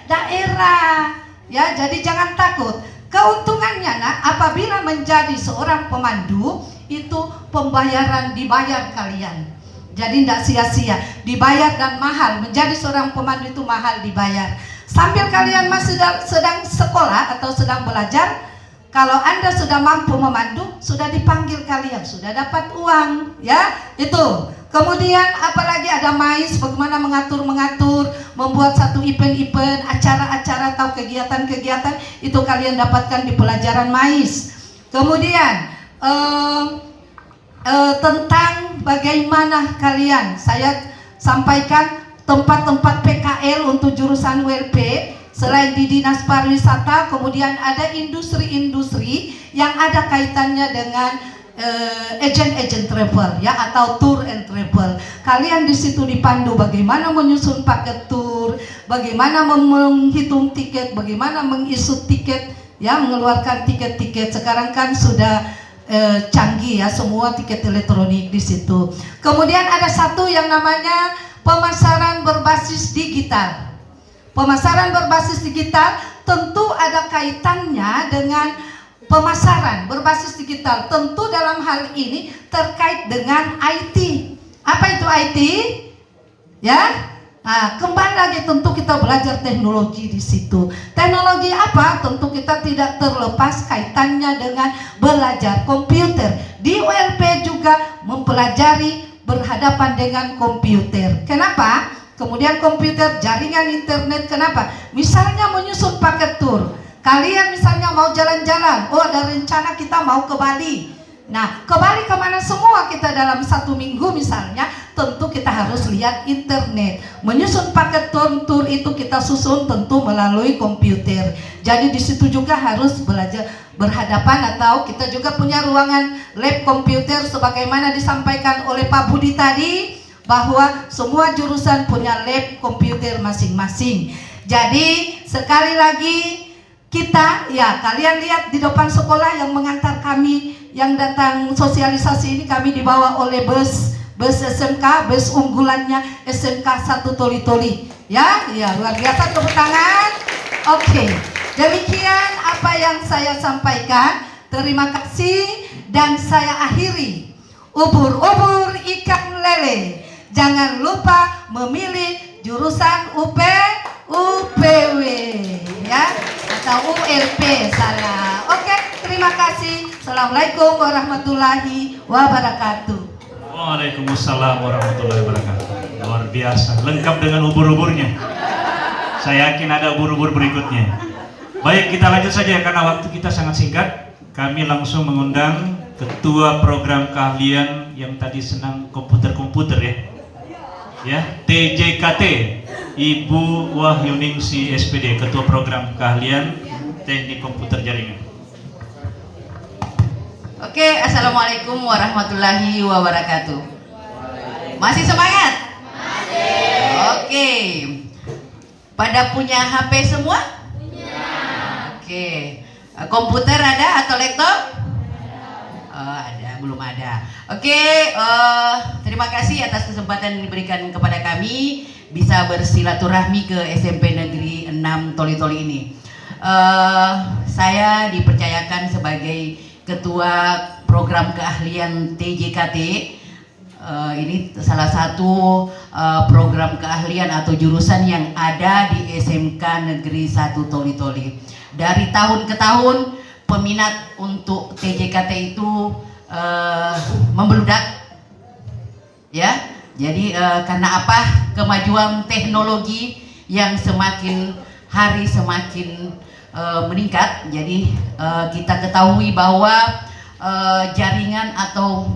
daerah ya. Jadi jangan takut. Keuntungannya nak, apabila menjadi seorang pemandu itu pembayaran, dibayar kalian. Jadi tidak sia-sia, dibayar dan mahal. Menjadi seorang pemandu itu mahal, dibayar. Sambil kalian masih sedang sekolah atau sedang belajar, kalau Anda sudah mampu memandu, sudah dipanggil kalian, sudah dapat uang ya, itu. Kemudian apalagi ada MAIS, bagaimana mengatur, membuat satu event-event, acara-acara atau kegiatan-kegiatan, itu kalian dapatkan di pelajaran MAIS. Kemudian tentang bagaimana kalian, saya sampaikan tempat-tempat PKL untuk jurusan ULP. Selain di Dinas Pariwisata, kemudian ada industri-industri yang ada kaitannya dengan agent travel ya, atau tour and travel. Kalian di situ dipandu bagaimana menyusun paket tour, bagaimana menghitung tiket, bagaimana mengisut tiket ya, mengeluarkan tiket-tiket. Sekarang kan sudah canggih ya, semua tiket elektronik di situ. Kemudian ada satu yang namanya pemasaran berbasis digital. Pemasaran berbasis digital tentu ada kaitannya dengan pemasaran berbasis digital, tentu dalam hal ini terkait dengan IT. Apa itu IT? Ya, nah, kembali lagi tentu kita belajar teknologi di situ. Teknologi apa? Tentu kita tidak terlepas kaitannya dengan belajar komputer. Di ULP juga mempelajari berhadapan dengan komputer. Kenapa? Kemudian komputer, jaringan internet. Kenapa? Misalnya menyusun paket tour. Kalian misalnya mau jalan-jalan, oh ada rencana kita mau ke Bali Nah, kembali kemana semua kita dalam 1 minggu misalnya, tentu kita harus lihat internet. Menyusun paket tour itu kita susun tentu melalui komputer. Jadi di situ juga harus belajar berhadapan, atau kita juga punya ruangan lab komputer sebagaimana disampaikan oleh Pak Budi tadi, bahwa semua jurusan punya lab komputer masing-masing. Jadi sekali lagi kita, ya kalian lihat di depan sekolah yang mengantar kami, yang datang sosialisasi ini kami dibawa oleh bus SMK, bus unggulannya SMK 1 Toli-Toli. Ya luar biasa, tepuk tangan. Oke, demikian apa yang saya sampaikan. Terima kasih dan saya akhiri. Ubur-ubur ikan lele, jangan lupa memilih jurusan UPW ya, atau ULP salah. Oke, terima kasih. Assalamualaikum warahmatullahi wabarakatuh. Waalaikumsalam warahmatullahi wabarakatuh. Luar biasa, lengkap dengan ubur-uburnya. Saya yakin ada ubur-ubur berikutnya. Baik, kita lanjut saja karena waktu kita sangat singkat. Kami langsung mengundang Ketua Program Keahlian yang tadi senang komputer-komputer ya, TJKT, Ibu Wahyuningsi SPD, Ketua Program Keahlian Teknik Komputer Jaringan. Oke, assalamualaikum warahmatullahi wabarakatuh. Masih semangat? Masih. Oke. Pada punya HP semua? Punya. Oke. Komputer ada atau laptop? Ada, belum ada. Oke, terima kasih atas kesempatan yang diberikan kepada kami bisa bersilaturahmi ke SMP Negeri 6 Toli-Toli ini. Saya dipercayakan sebagai Ketua Program Keahlian TJKT. Ini salah satu program keahlian atau jurusan yang ada di SMK Negeri 1 Toli-Toli. Dari tahun ke tahun peminat untuk TJKT itu membludak, ya. Jadi karena apa? Kemajuan teknologi yang semakin hari semakin meningkat. Jadi kita ketahui bahwa jaringan atau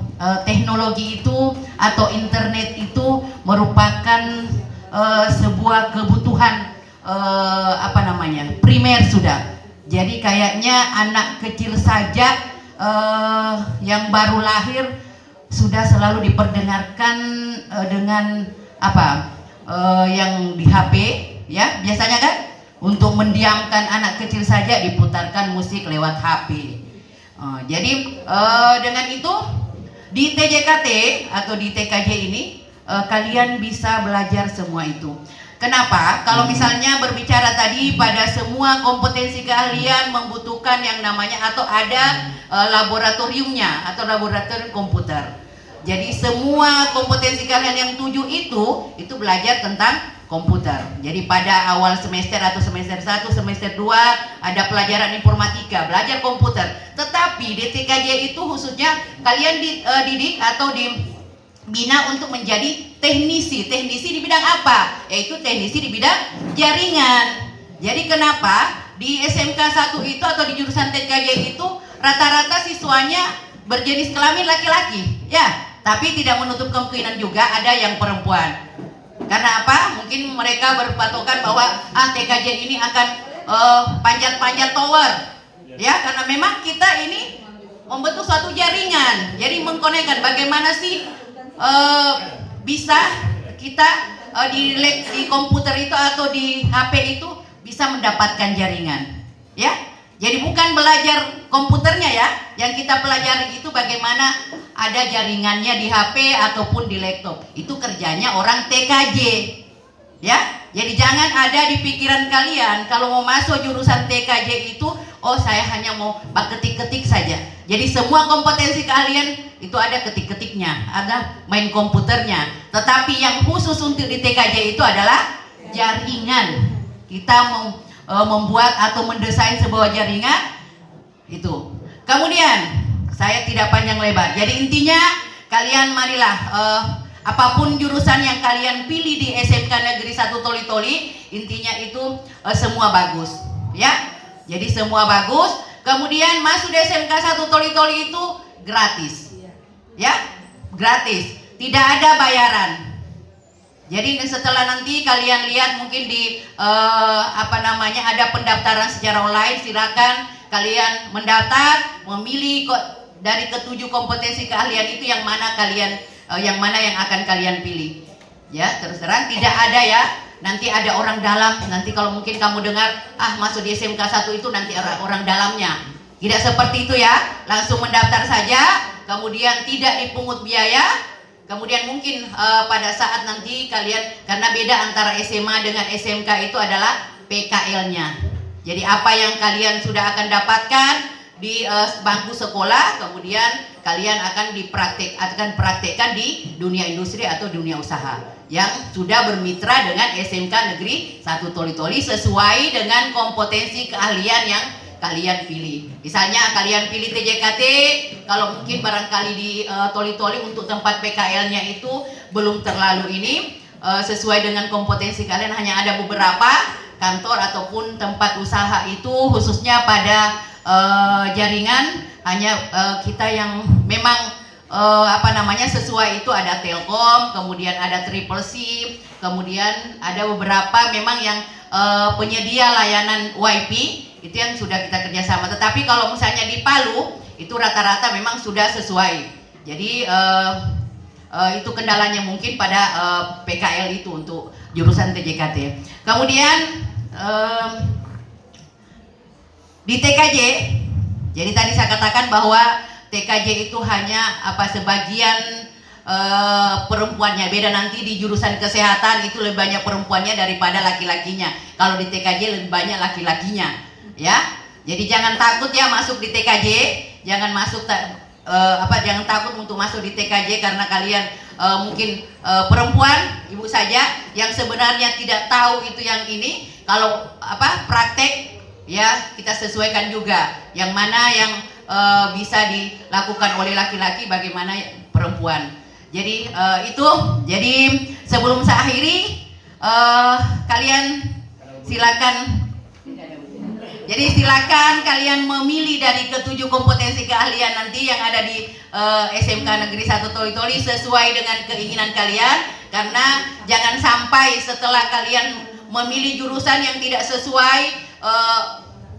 teknologi itu atau internet itu merupakan sebuah kebutuhan primer sudah. Jadi kayaknya anak kecil saja yang baru lahir sudah selalu diperdengarkan dengan yang di HP ya, biasanya kan untuk mendiamkan anak kecil saja diputarkan musik lewat HP. Jadi dengan itu di TJKT atau di TKJ ini kalian bisa belajar semua itu. Kenapa? Kalau misalnya berbicara tadi pada semua kompetensi keahlian membutuhkan yang namanya atau ada laboratoriumnya atau laboratorium komputer. Jadi semua kompetensi keahlian yang 7 itu belajar tentang komputer. Jadi pada awal semester atau semester 1, semester 2 ada pelajaran informatika, belajar komputer. Tetapi di TKJ itu khususnya kalian dididik atau dibina untuk menjadi teknisi. Teknisi di bidang apa? Yaitu teknisi di bidang jaringan. Jadi kenapa di SMK 1 itu atau di jurusan TKJ itu rata-rata siswanya berjenis kelamin laki-laki, ya. Tapi tidak menutup kemungkinan juga ada yang perempuan. Karena apa? Mungkin mereka berpatokan bahwa TKJ ini akan panjat-panjat tower, ya. Karena memang kita ini membentuk suatu jaringan. Jadi mengkonekkan bagaimana sih bisa kita di komputer itu atau di HP itu bisa mendapatkan jaringan, ya. Jadi bukan belajar komputernya ya, yang kita pelajari itu bagaimana ada jaringannya di HP ataupun di laptop. Itu kerjanya orang TKJ, ya. Jadi jangan ada di pikiran kalian kalau mau masuk jurusan TKJ itu, oh saya hanya mau ketik-ketik saja. Jadi semua kompetensi keahlian itu ada ketik-ketiknya, ada main komputernya. Tetapi yang khusus untuk di TKJ itu adalah jaringan. Kita membuat atau mendesain sebuah jaringan itu. Kemudian saya tidak panjang lebar. Jadi intinya kalian marilah apapun jurusan yang kalian pilih di SMK Negeri 1 Toli-Toli, intinya itu semua bagus, ya. Jadi semua bagus. Kemudian masuk di SMK 1 Toli-Toli itu gratis. Ya, gratis. Tidak ada bayaran. Jadi setelah nanti kalian lihat mungkin di ada pendaftaran secara online, silakan kalian mendaftar, memilih dari ketujuh kompetensi keahlian itu yang mana yang akan kalian pilih. Ya, terus terang tidak ada ya. Nanti ada orang dalam, nanti kalau mungkin kamu dengar, masuk di SMK 1 itu nanti orang dalamnya. Tidak seperti itu ya, langsung mendaftar saja, kemudian tidak dipungut biaya, kemudian mungkin pada saat nanti kalian, karena beda antara SMA dengan SMK itu adalah PKL-nya. Jadi apa yang kalian sudah akan dapatkan di bangku sekolah, kemudian kalian akan praktekkan di dunia industri atau dunia usaha yang sudah bermitra dengan SMK Negeri 1 Toli-Toli sesuai dengan kompetensi keahlian yang kalian pilih. Misalnya kalian pilih TJKT, kalau mungkin barangkali di Toli-Toli untuk tempat PKL-nya itu belum terlalu sesuai dengan kompetensi kalian, hanya ada beberapa kantor ataupun tempat usaha itu khususnya pada jaringan hanya kita yang memang sesuai itu ada Telkom, kemudian ada Triple C, kemudian ada beberapa memang yang penyedia layanan WiFi itu yang sudah kita kerjasama. Tetapi kalau misalnya di Palu itu rata-rata memang sudah sesuai. Jadi itu kendalanya mungkin pada PKL itu untuk jurusan TJKT. Kemudian di TKJ, jadi tadi saya katakan bahwa TKJ itu hanya sebagian perempuannya. Beda nanti di jurusan kesehatan itu lebih banyak perempuannya daripada laki-lakinya. Kalau di TKJ lebih banyak laki-lakinya, ya. Jadi jangan takut ya masuk di TKJ, jangan jangan takut untuk masuk di TKJ karena kalian mungkin perempuan, ibu saja yang sebenarnya tidak tahu itu yang ini. Kalau praktek ya kita sesuaikan juga yang mana yang bisa dilakukan oleh laki-laki, bagaimana perempuan. Jadi itu. Jadi sebelum saya akhiri, kalian silakan. Jadi silakan kalian memilih dari ketujuh kompetensi keahlian nanti yang ada di SMK Negeri 1 Toli-Toli sesuai dengan keinginan kalian. Karena jangan sampai setelah kalian memilih jurusan yang tidak sesuai,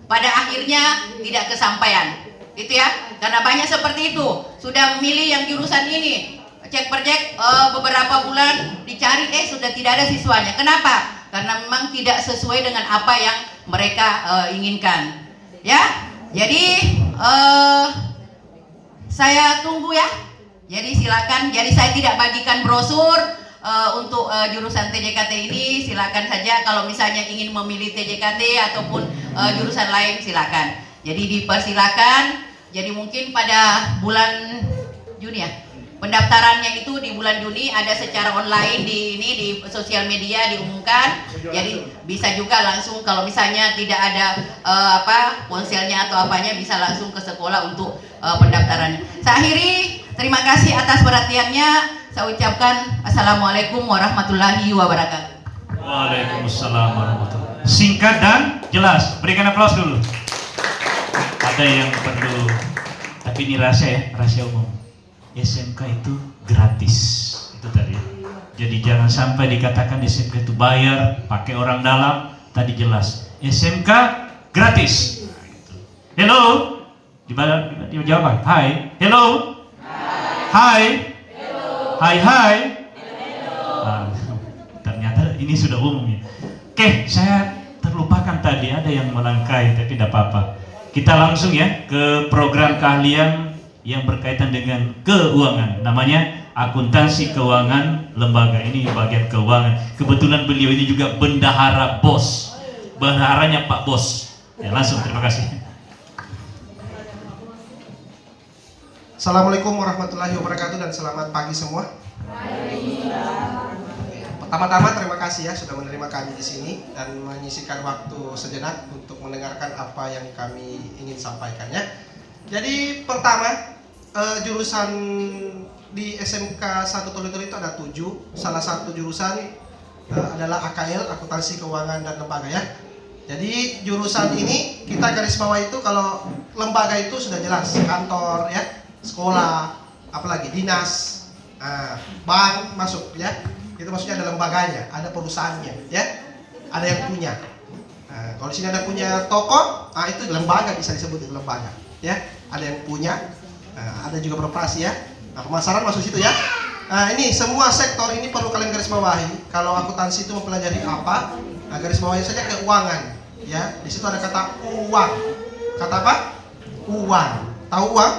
pada akhirnya tidak kesampaian. Itu ya, karena banyak seperti itu, sudah memilih yang jurusan ini, cek beberapa bulan dicari, sudah tidak ada siswanya. Kenapa? Karena memang tidak sesuai dengan apa yang mereka inginkan. Ya, jadi saya tunggu ya. Jadi silakan. Jadi saya tidak bagikan brosur untuk jurusan TJKT ini. Silakan saja kalau misalnya ingin memilih TJKT ataupun jurusan lain, silakan. Jadi dipersilakan. Jadi mungkin pada bulan Juni ya. Pendaftarannya itu di bulan Juni ada secara online di sosial media diumumkan. Jadi bisa juga langsung kalau misalnya tidak ada ponselnya atau apanya, bisa langsung ke sekolah untuk pendaftarannya. Saya akhiri, terima kasih atas perhatiannya. Saya ucapkan assalamualaikum warahmatullahi wabarakatuh. Waalaikumsalam warahmatullahi wabarakatuh. Singkat dan jelas. Berikan aplaus dulu. Ada yang perlu, tapi ini rahasia umum. SMK itu gratis, itu tadi. Jadi jangan sampai dikatakan SMK itu bayar, pakai orang dalam. Tadi jelas, SMK gratis. Hello, dijawab. Hai, hello, hai, hai. Ternyata ini sudah umum ya. Oke, saya terlupakan tadi ada yang melangkai, tapi tidak apa-apa. Kita langsung ya ke program keahlian yang berkaitan dengan keuangan, namanya akuntansi keuangan lembaga. Ini bagian keuangan. Kebetulan beliau ini juga bendahara bos, bendaharanya Pak Bos. Ya, langsung terima kasih. Assalamualaikum warahmatullahi wabarakatuh dan selamat pagi semua. Pertama-tama terima kasih ya sudah menerima kami di sini dan menyisihkan waktu sejenak untuk mendengarkan apa yang kami ingin sampaikan ya. Jadi pertama, jurusan di SMK 1 Toli-Toli itu ada 7. Salah satu jurusan adalah AKL, akuntansi keuangan dan lembaga ya. Jadi jurusan ini kita garis bawah itu kalau lembaga itu sudah jelas kantor ya, sekolah, apalagi dinas, bank masuk ya. Itu maksudnya ada lembaganya, ada perusahaannya ya. Ada yang punya. Kalau di sini ada punya toko, itu lembaga, bisa disebut itu lembaga ya. Ada yang punya, ada juga beroperasi ya. Pemasaran masuk situ ya. Ini semua sektor ini perlu kalian garis bawahi. Kalau akuntansi itu mempelajari apa? Garis bawahi saja keuangan ya. Di situ ada kata uang. Kata apa? Uang. Tahu uang?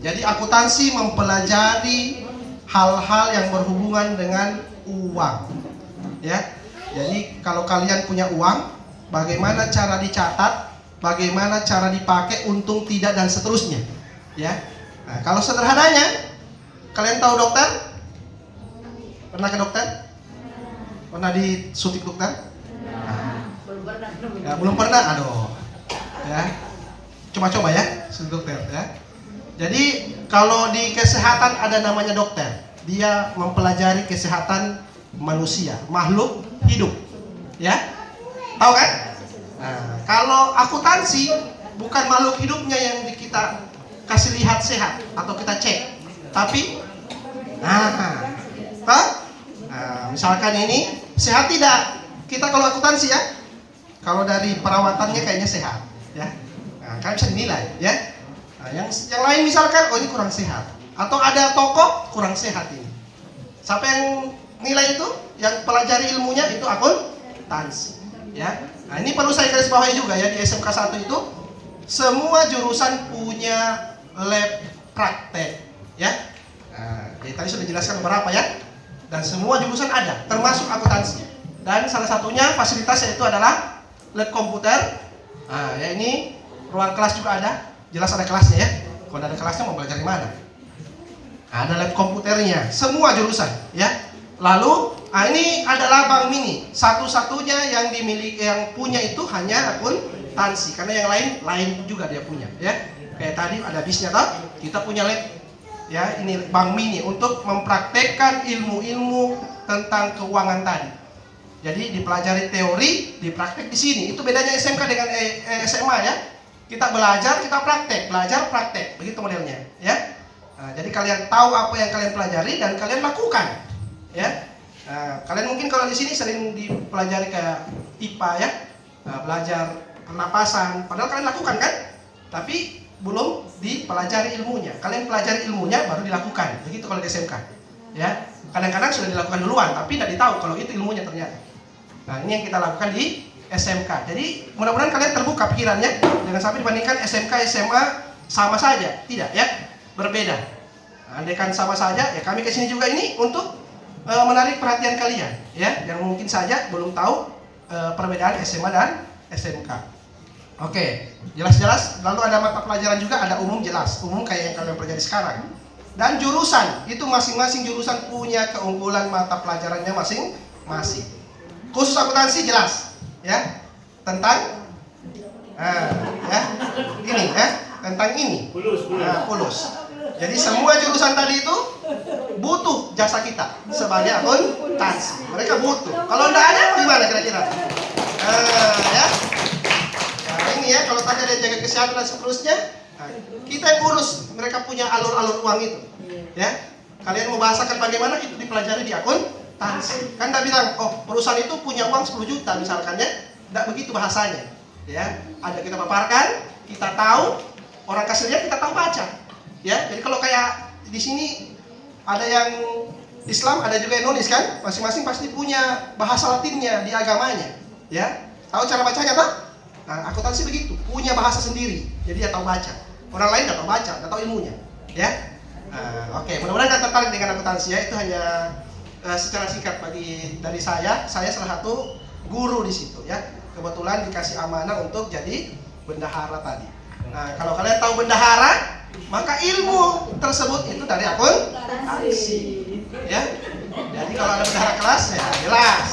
Jadi akuntansi mempelajari hal-hal yang berhubungan dengan uang ya. Jadi kalau kalian punya uang, bagaimana cara dicatat, bagaimana cara dipakai, untung tidak dan seterusnya ya. Kalau sederhananya, kalian tahu dokter? Pernah ke dokter? Pernah disuntik dokter? Ya, belum pernah, aduh ya. Coba-coba ya, suntik dokter ya. Jadi kalau di kesehatan ada namanya dokter. Dia mempelajari kesehatan manusia, makhluk hidup ya. Tahu kan? Kalau akuntansi bukan makhluk hidupnya yang kita kasih lihat sehat atau kita cek, tapi misalkan ini sehat tidak, kita kalau akuntansi ya, kalau dari perawatannya kayaknya sehat ya. Kalian bisa dinilai ya. Yang lain misalkan, oh ini kurang sehat, atau ada toko kurang sehat ini. Siapa yang nilai itu? Yang pelajari ilmunya itu akuntansi ya. Ini perlu saya garis bawahi juga ya, di SMK 1 itu semua jurusan punya lab praktek ya. Jadi tadi sudah dijelaskan beberapa ya. Dan semua jurusan ada, termasuk akuntansi. Dan salah satunya fasilitasnya itu adalah lab komputer. Ya ini ruang kelas juga ada. Jelas ada kelasnya ya. Kalau ada kelasnya mau belajar di mana? Ada lab komputernya, semua jurusan ya. Lalu ini adalah bank mini. Satu-satunya yang dimiliki, yang punya itu hanya akuntansi, karena yang lain juga dia punya ya. Kayak tadi ada bisnya toh, kita punya lab ya, ini bank mini untuk mempraktekkan ilmu-ilmu tentang keuangan tadi. Jadi dipelajari teori, dipraktek di sini. Itu bedanya SMK dengan SMA ya. Kita belajar, kita praktek, belajar, praktek, begitu modelnya ya. Jadi kalian tahu apa yang kalian pelajari dan kalian lakukan ya. Kalian mungkin kalau di sini sering dipelajari kayak IPA ya, belajar pernapasan, padahal kalian lakukan kan, tapi belum dipelajari ilmunya. Kalian pelajari ilmunya baru dilakukan, begitu kalau di SMK ya. Kadang-kadang sudah dilakukan duluan tapi tidak ditahu kalau itu ilmunya ternyata. Ini yang kita lakukan di SMK. Jadi mudah-mudahan kalian terbuka pikirannya, jangan sampai dibandingkan SMK SMA sama saja, tidak ya, berbeda. Andaikan sama saja ya, kami kesini juga ini untuk menarik perhatian kalian ya, yang mungkin saja belum tahu perbedaan SMA dan SMK. Oke, jelas-jelas. Lalu ada mata pelajaran juga, ada umum, jelas umum kayak yang kalian pelajari sekarang. Dan jurusan itu masing-masing jurusan punya keunggulan mata pelajarannya masing-masing. Khusus akuntansi jelas ya, tentang ya ini ya, tentang ini pulus. Jadi semua jurusan tadi itu butuh jasa kita sebagai akuntansi. Mereka butuh. Kalau tidak ada gimana kira-kira? Ya. Ini ya, kalau tadi ada jaga kesehatan dan seterusnya, kita yang urus. Mereka punya alur-alur uang itu. Ya. Kalian mau bahasakan bagaimana itu dipelajari di akuntansi. Kan tidak bilang, oh perusahaan itu punya uang 10 juta misalkan ya. Tidak begitu bahasanya. Ya, ada kita paparkan, kita tahu, orang kasih lihat kita tahu baca. Ya, jadi kalau kayak di sini ada yang Islam, ada juga yang nonis kan, masing-masing pasti punya bahasa Latinnya di agamanya. Ya, tahu cara bacanya toh? Nah, akuntansi begitu, punya bahasa sendiri, jadi dia tahu baca. Orang lain tidak tahu baca, tidak tahu ilmunya. Ya, oke, mudah-mudahan kalian tertarik dengan akuntansi ya. Itu hanya secara singkat dari saya salah satu guru di situ ya. Kebetulan dikasih amanah untuk jadi bendahara tadi. Nah, kalau kalian tahu bendahara, maka ilmu tersebut itu dari akuntansi. Ya. Jadi kalau ada bendahara kelas ya jelas.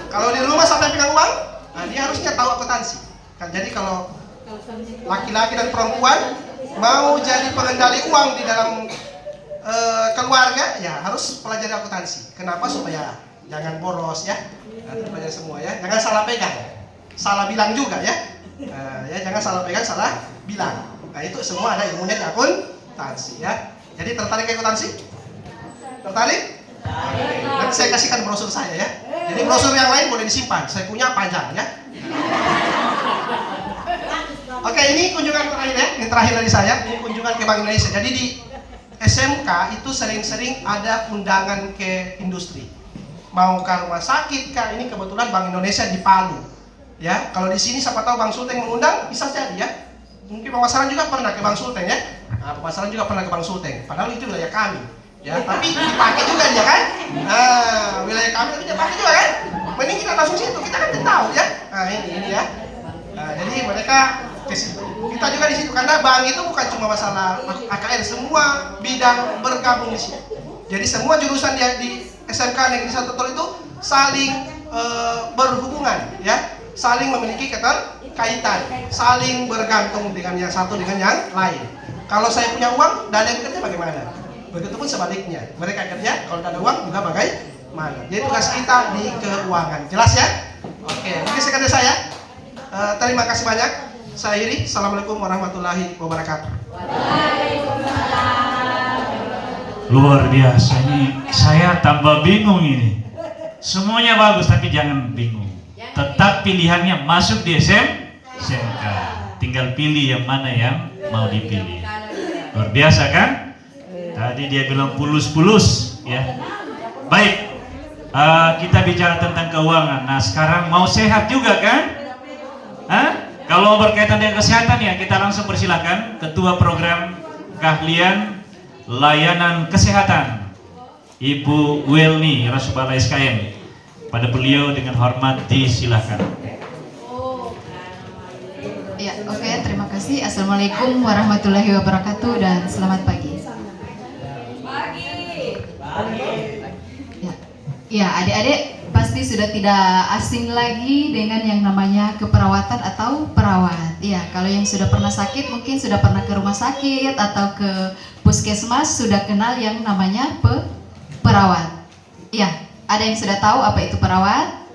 Kalau di rumah sampai pegang uang, nah dia harusnya tahu akuntansi. Kan jadi kalau laki-laki dan perempuan mau jadi pengendali uang di dalam keluarga, ya harus pelajari akuntansi. Kenapa? Supaya jangan boros ya. Nah, pelajari semua ya. Jangan salah pegang, salah bilang juga ya. Ya jangan salah pegang, salah bilang. Nah itu semua ada ilmunya di akuntansi ya. Jadi tertarik ke akuntansi? Tertarik? Nanti saya kasihkan brosur saya ya. Jadi brosur yang lain boleh disimpan. Saya punya panjang ya. Oke, ini kunjungan terakhir ya. Ini terakhir dari saya. Ini kunjungan ke Bank Indonesia. Jadi di SMK itu sering-sering ada undangan ke industri. Mau ke rumah sakit kah? Ini kebetulan Bank Indonesia di Palu. Ya, kalau di sini siapa tahu Bang Sulteng mengundang bisa jadi ya. Mungkin pemasaran juga pernah ke Bang Sulteng ya. Nah, pemasaran juga pernah ke Bang Sulteng. Padahal itu wilayah kami. Ya, tapi dipakai juga dia kan. Nah, wilayah kami tapi dia pakai juga kan. Mending kita langsung situ, kita kan tahu ya. Nah, ini ya. Nah, jadi mereka ke situ. Kita juga di situ karena bank itu bukan cuma masalah AKR, semua bidang bergabung di situ. Jadi semua jurusan di SMK Negeri 1 Tol itu saling berhubungan ya, saling memiliki keterkaitan, saling bergantung dengan yang satu dengan yang lain. Kalau saya punya uang, dan yang kerja bagaimana? Begitupun sebaliknya, mereka kerja, kalau tidak ada uang juga bagaimana. Jadi tugas kita di keuangan, jelas ya? Oke, mungkin sekian dari saya. Terima kasih banyak. Saya akhiri. Assalamualaikum warahmatullahi wabarakatuh. Luar biasa ini, saya tambah bingung ini. Semuanya bagus tapi jangan bingung. Tetap pilihannya masuk di SMK. Tinggal pilih yang mana yang mau dipilih. Luar biasa kan? Tadi dia bilang pulus-pulus ya. Baik, kita bicara tentang keuangan. Nah sekarang mau sehat juga kan? Hah? Kalau berkaitan dengan kesehatan ya kita langsung persilakan Ketua Program Keahlian Layanan Kesehatan Ibu Welni Rasubala SKM. Pada beliau dengan hormat disilakan. Ya, oke, terima kasih. Assalamualaikum warahmatullahi wabarakatuh dan selamat pagi. Ya, adik-adik pasti sudah tidak asing lagi dengan yang namanya keperawatan atau perawat. Ya, kalau yang sudah pernah sakit mungkin sudah pernah ke rumah sakit atau ke puskesmas sudah kenal yang namanya perawat. Ya, ada yang sudah tahu apa itu perawat?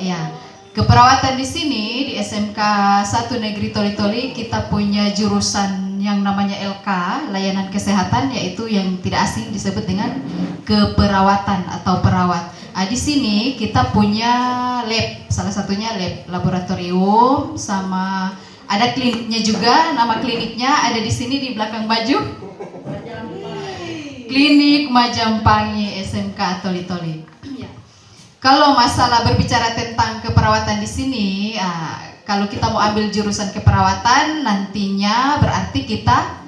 Ya, keperawatan di sini di SMK 1 Negeri Toli-Toli kita punya jurusan yang namanya LK, layanan kesehatan, yaitu yang tidak asing disebut dengan keperawatan atau perawat. Di sini kita punya lab, salah satunya lab laboratorium, sama ada kliniknya juga. Nama kliniknya ada di sini di belakang baju. Klinik Majampangi SMK Toli-Toli. Kalau masalah berbicara tentang keperawatan di sini, kalau kita mau ambil jurusan keperawatan, nantinya berarti kita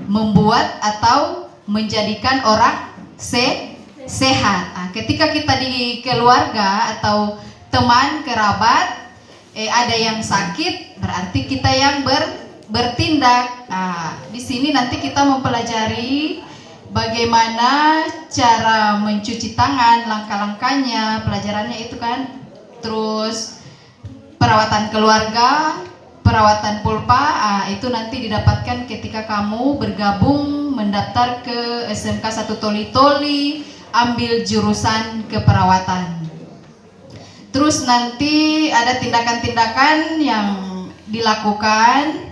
membuat atau menjadikan orang sehat. Ketika kita di keluarga atau teman, kerabat, ada yang sakit, berarti kita yang bertindak. Di sini nanti kita mempelajari bagaimana cara mencuci tangan, langkah-langkahnya, pelajarannya itu kan. Terus perawatan keluarga, perawatan pulpa, itu nanti didapatkan ketika kamu bergabung mendaftar ke SMK 1 Toli-Toli, ambil jurusan keperawatan. Terus nanti ada tindakan-tindakan yang dilakukan.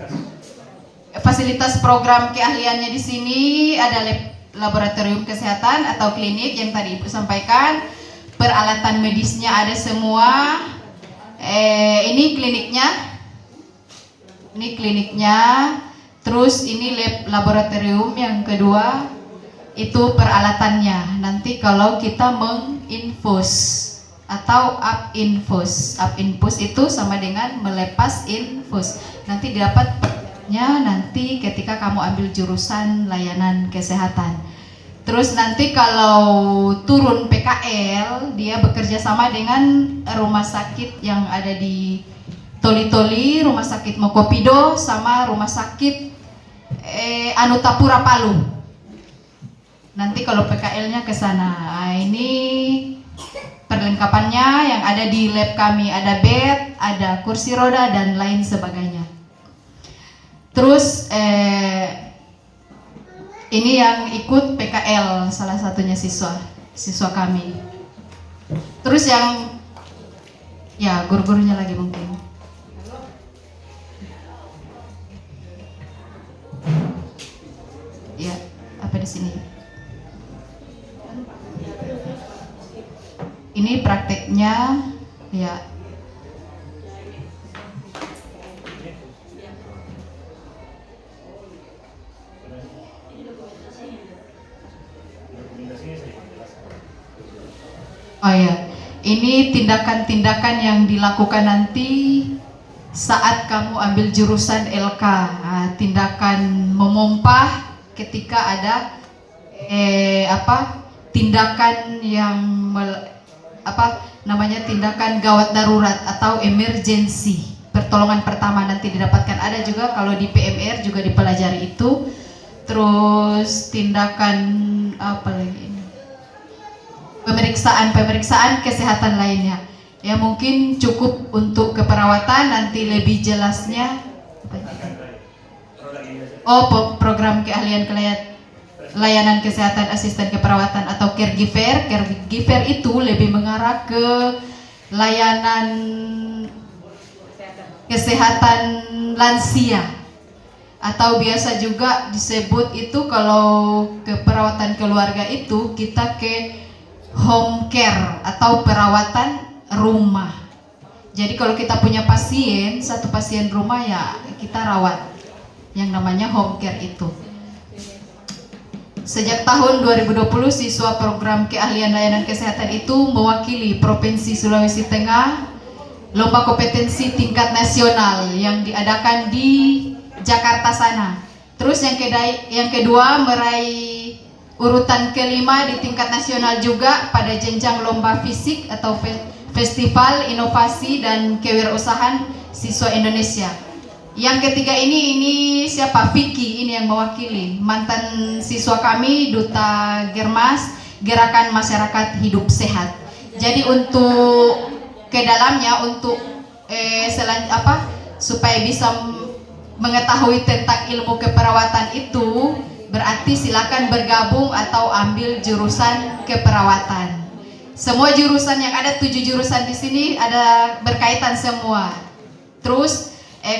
Fasilitas program keahliannya di sini ada laboratorium kesehatan atau klinik yang tadi Ibu sampaikan. Peralatan medisnya ada semua. Ini kliniknya. Terus ini laboratorium yang kedua, itu peralatannya. Nanti kalau kita menginfus atau up infus itu sama dengan melepas infus. Nanti dapatnya nanti ketika kamu ambil jurusan layanan kesehatan. Terus nanti kalau turun PKL, dia bekerja sama dengan rumah sakit yang ada di Toli-Toli, Rumah Sakit Mokopido, sama Rumah Sakit Anutapura Palu. Nanti kalau PKL-nya ke sana. Ini perlengkapannya yang ada di lab kami, ada bed, ada kursi roda dan lain sebagainya. Terus ini yang ikut PKL, salah satunya siswa kami. Terus yang ya guru-gurunya lagi mungkin. Ini prakteknya ya. Oh ya, ini tindakan-tindakan yang dilakukan nanti saat kamu ambil jurusan LK. Nah, tindakan memompah ketika ada tindakan yang tindakan gawat darurat atau emergency, pertolongan pertama nanti didapatkan. Ada juga kalau di PMR juga dipelajari itu. Terus tindakan apa lagi ini? Pemeriksaan kesehatan lainnya. Ya mungkin cukup untuk keperawatan, nanti lebih jelasnya program keahlian layanan kesehatan asisten keperawatan atau caregiver. Caregiver itu lebih mengarah ke layanan kesehatan lansia, atau biasa juga disebut itu kalau keperawatan keluarga itu kita ke home care atau perawatan rumah. Jadi kalau kita punya satu pasien rumah ya kita rawat, yang namanya home care itu. Sejak tahun 2020 siswa program keahlian layanan kesehatan itu mewakili Provinsi Sulawesi Tengah lomba kompetensi tingkat nasional yang diadakan di Jakarta sana. Terus yang kedua meraih urutan kelima di tingkat nasional juga pada jenjang lomba fisik atau Festival Inovasi dan Kewirausahaan Siswa Indonesia. Yang ketiga ini siapa? Vicky ini yang mewakili, mantan siswa kami, Duta Germas, Gerakan Masyarakat Hidup Sehat. Jadi untuk ke dalamnya untuk supaya bisa mengetahui tentang ilmu keperawatan itu, berarti silakan bergabung atau ambil jurusan keperawatan. Semua jurusan yang ada 7 jurusan di sini ada berkaitan semua. Terus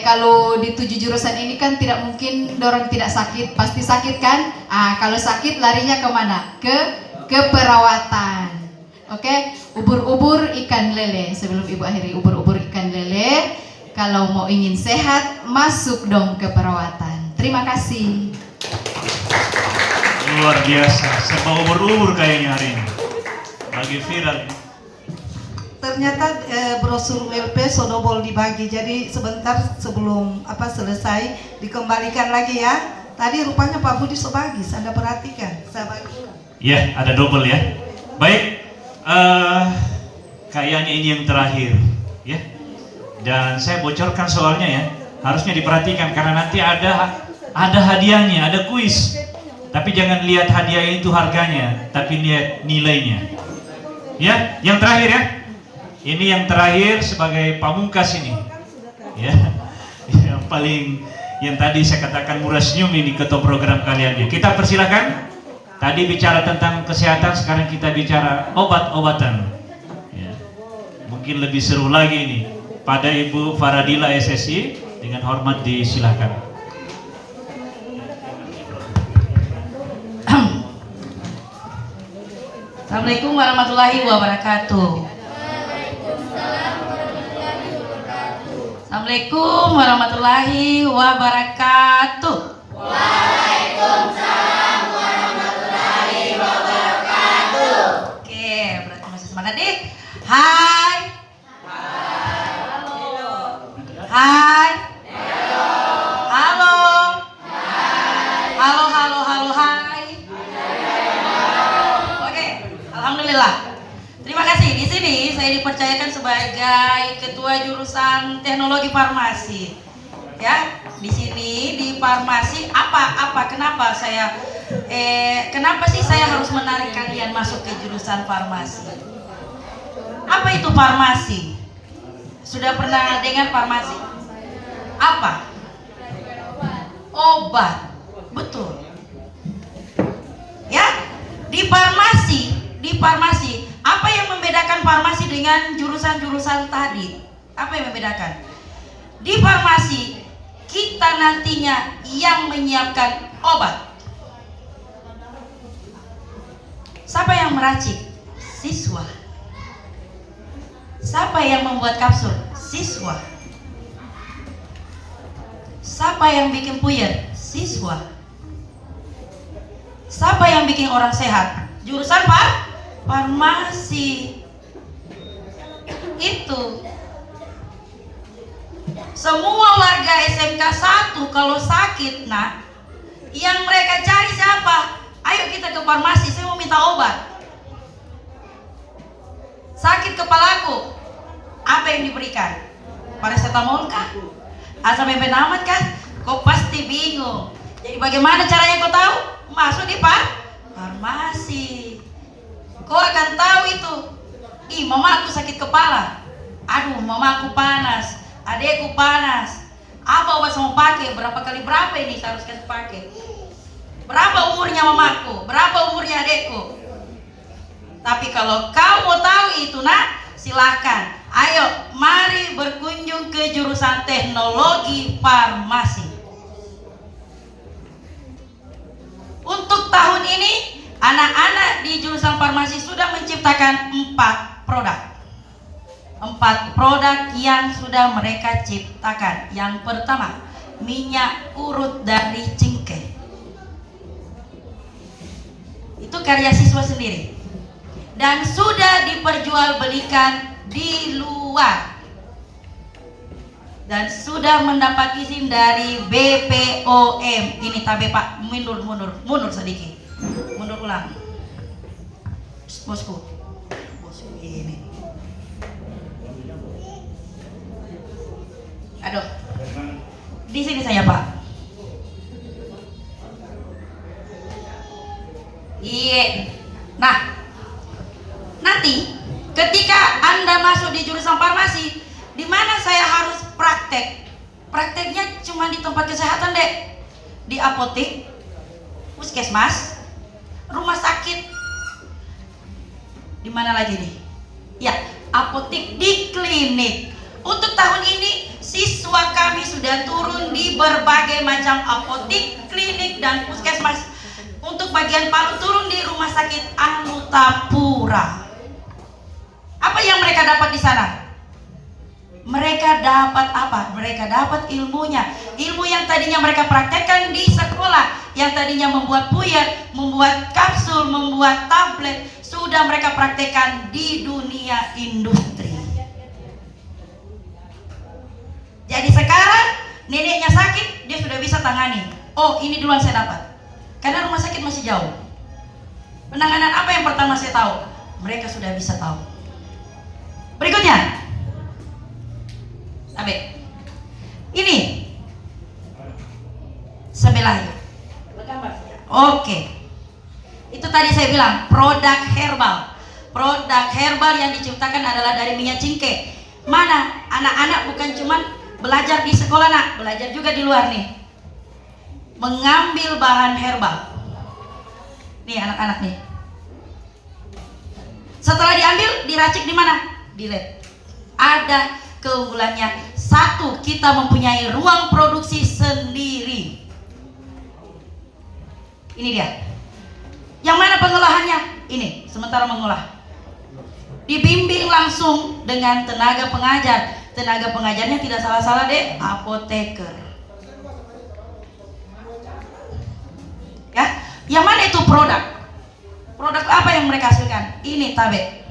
kalau di 7 jurusan ini kan tidak mungkin dorang tidak sakit, pasti sakit kan? Kalau sakit larinya kemana? Ke keperawatan. Oke, ubur-ubur ikan lele. Sebelum ibu akhiri, ubur-ubur ikan lele. Kalau mau ingin sehat, masuk dong ke perawatan. Terima kasih. Luar biasa, serba ubur-ubur kayaknya hari ini. Lagi viral. Ternyata brosur WLP Sodobol dibagi, jadi sebentar sebelum selesai dikembalikan lagi ya. Tadi rupanya Pak Budi sebagi, Anda perhatikan, saya bagikan. Ya, ada double ya. Baik, kayaknya ini yang terakhir ya. Dan saya bocorkan soalnya ya, harusnya diperhatikan karena nanti ada hadiahnya, ada kuis. Tapi jangan lihat hadiahnya itu harganya, tapi lihat nilainya. Ya, yang terakhir ya. Ini yang terakhir sebagai pamungkas ini. Ya. Yang tadi saya katakan murah senyum ini ketua program kalian ya. Kita persilakan. Tadi bicara tentang kesehatan, sekarang kita bicara obat-obatan. Ya. Mungkin lebih seru lagi ini. Pada Ibu Faradila SSI, dengan hormat disilakan. Assalamualaikum warahmatullahi wabarakatuh. Assalamualaikum warahmatullahi wabarakatuh. Waalaikumsalam warahmatullahi wabarakatuh. Oke, berarti masih semangat nih. Hai. Halo. Hai. Halo. Halo. Halo, halo, halo, hai. Oke, alhamdulillah. Terima kasih. Di sini saya dipercayakan sebagai ketua jurusan teknologi farmasi. Ya, di sini di farmasi kenapa sih saya harus menarik kalian masuk ke jurusan farmasi? Apa itu farmasi? Sudah pernah dengar farmasi? Apa? Obat. Betul. Ya, di farmasi, apa yang membedakan farmasi dengan jurusan-jurusan tadi? Apa yang membedakan? Di farmasi, kita nantinya yang menyiapkan obat. Siapa yang meracik? Siswa. Siapa yang membuat kapsul? Siswa. Siapa yang bikin puyer? Siswa. Siapa yang bikin orang sehat? Jurusan farmasi. Itu. Semua warga SMK 1 kalau sakit, nah, yang mereka cari siapa? Ayo kita ke farmasi, saya mau minta obat. Sakit kepalaku, apa yang diberikan? Paracetamol kah? Asam amat kah? Kau pasti bingung. Jadi bagaimana caranya kau tahu? Masuk di farmasi. Kau akan tahu itu. Ih, mama aku sakit kepala. Aduh, mama aku panas. Adekku panas. Apa obat mau pakai? Berapa kali berapa ini saya harus kasih pakai? Berapa umurnya mamaku? Berapa umurnya adekku? Tapi kalau kau mau tahu itu, nak, silakan. Ayo, mari berkunjung ke jurusan teknologi farmasi. Untuk tahun ini, anak-anak di jurusan farmasi sudah menciptakan 4 produk. 4 produk yang sudah mereka ciptakan. Yang pertama, minyak urut dari cengkeh. Itu karya siswa sendiri. Dan sudah diperjualbelikan di luar. Dan sudah mendapat izin dari BPOM. Ini tabe Pak, mundur sedikit. Mundur ulang. Bosku. Bosku ini. Aduh. Di sini saya, Pak. Iya. Nah, nanti ketika Anda masuk di jurusan farmasi, di mana saya harus praktek? Prakteknya cuma di tempat kesehatan, Dek. Di apotek, puskesmas, rumah sakit. Di mana lagi nih? Ya, apotek, di klinik. Untuk tahun ini siswa kami sudah turun di berbagai macam apotek, klinik, dan puskesmas. Untuk bagian Palu turun di rumah sakit Anutapura. Apa yang mereka dapat di sana? Mereka dapat apa? Mereka dapat ilmunya. Ilmu yang tadinya mereka praktekkan di sekolah, yang tadinya membuat puyer, membuat kapsul, membuat tablet, sudah mereka praktekkan di dunia industri. Jadi sekarang neneknya sakit, dia sudah bisa tangani. Oh, ini duluan saya dapat. Karena rumah sakit masih jauh. Penanganan apa yang pertama saya tahu? Mereka sudah bisa tahu. Berikutnya, Abe, ini sebelah. Oke, itu tadi saya bilang produk herbal. Produk herbal yang diciptakan adalah dari minyak cengkeh. Mana anak-anak bukan cuma belajar di sekolah, nak, belajar juga di luar nih. Mengambil bahan herbal. Nih anak-anak nih. Setelah diambil, diracik di mana? Di lab. Ada keunggulannya. Satu, kita mempunyai ruang produksi sendiri. Ini dia. Yang mana pengolahannya? Ini, sementara mengolah. Dibimbing langsung dengan tenaga pengajar. Tenaga pengajarnya tidak salah-salah deh, apoteker. Ya, yang mana itu produk? Produk apa yang mereka hasilkan? Ini tabe.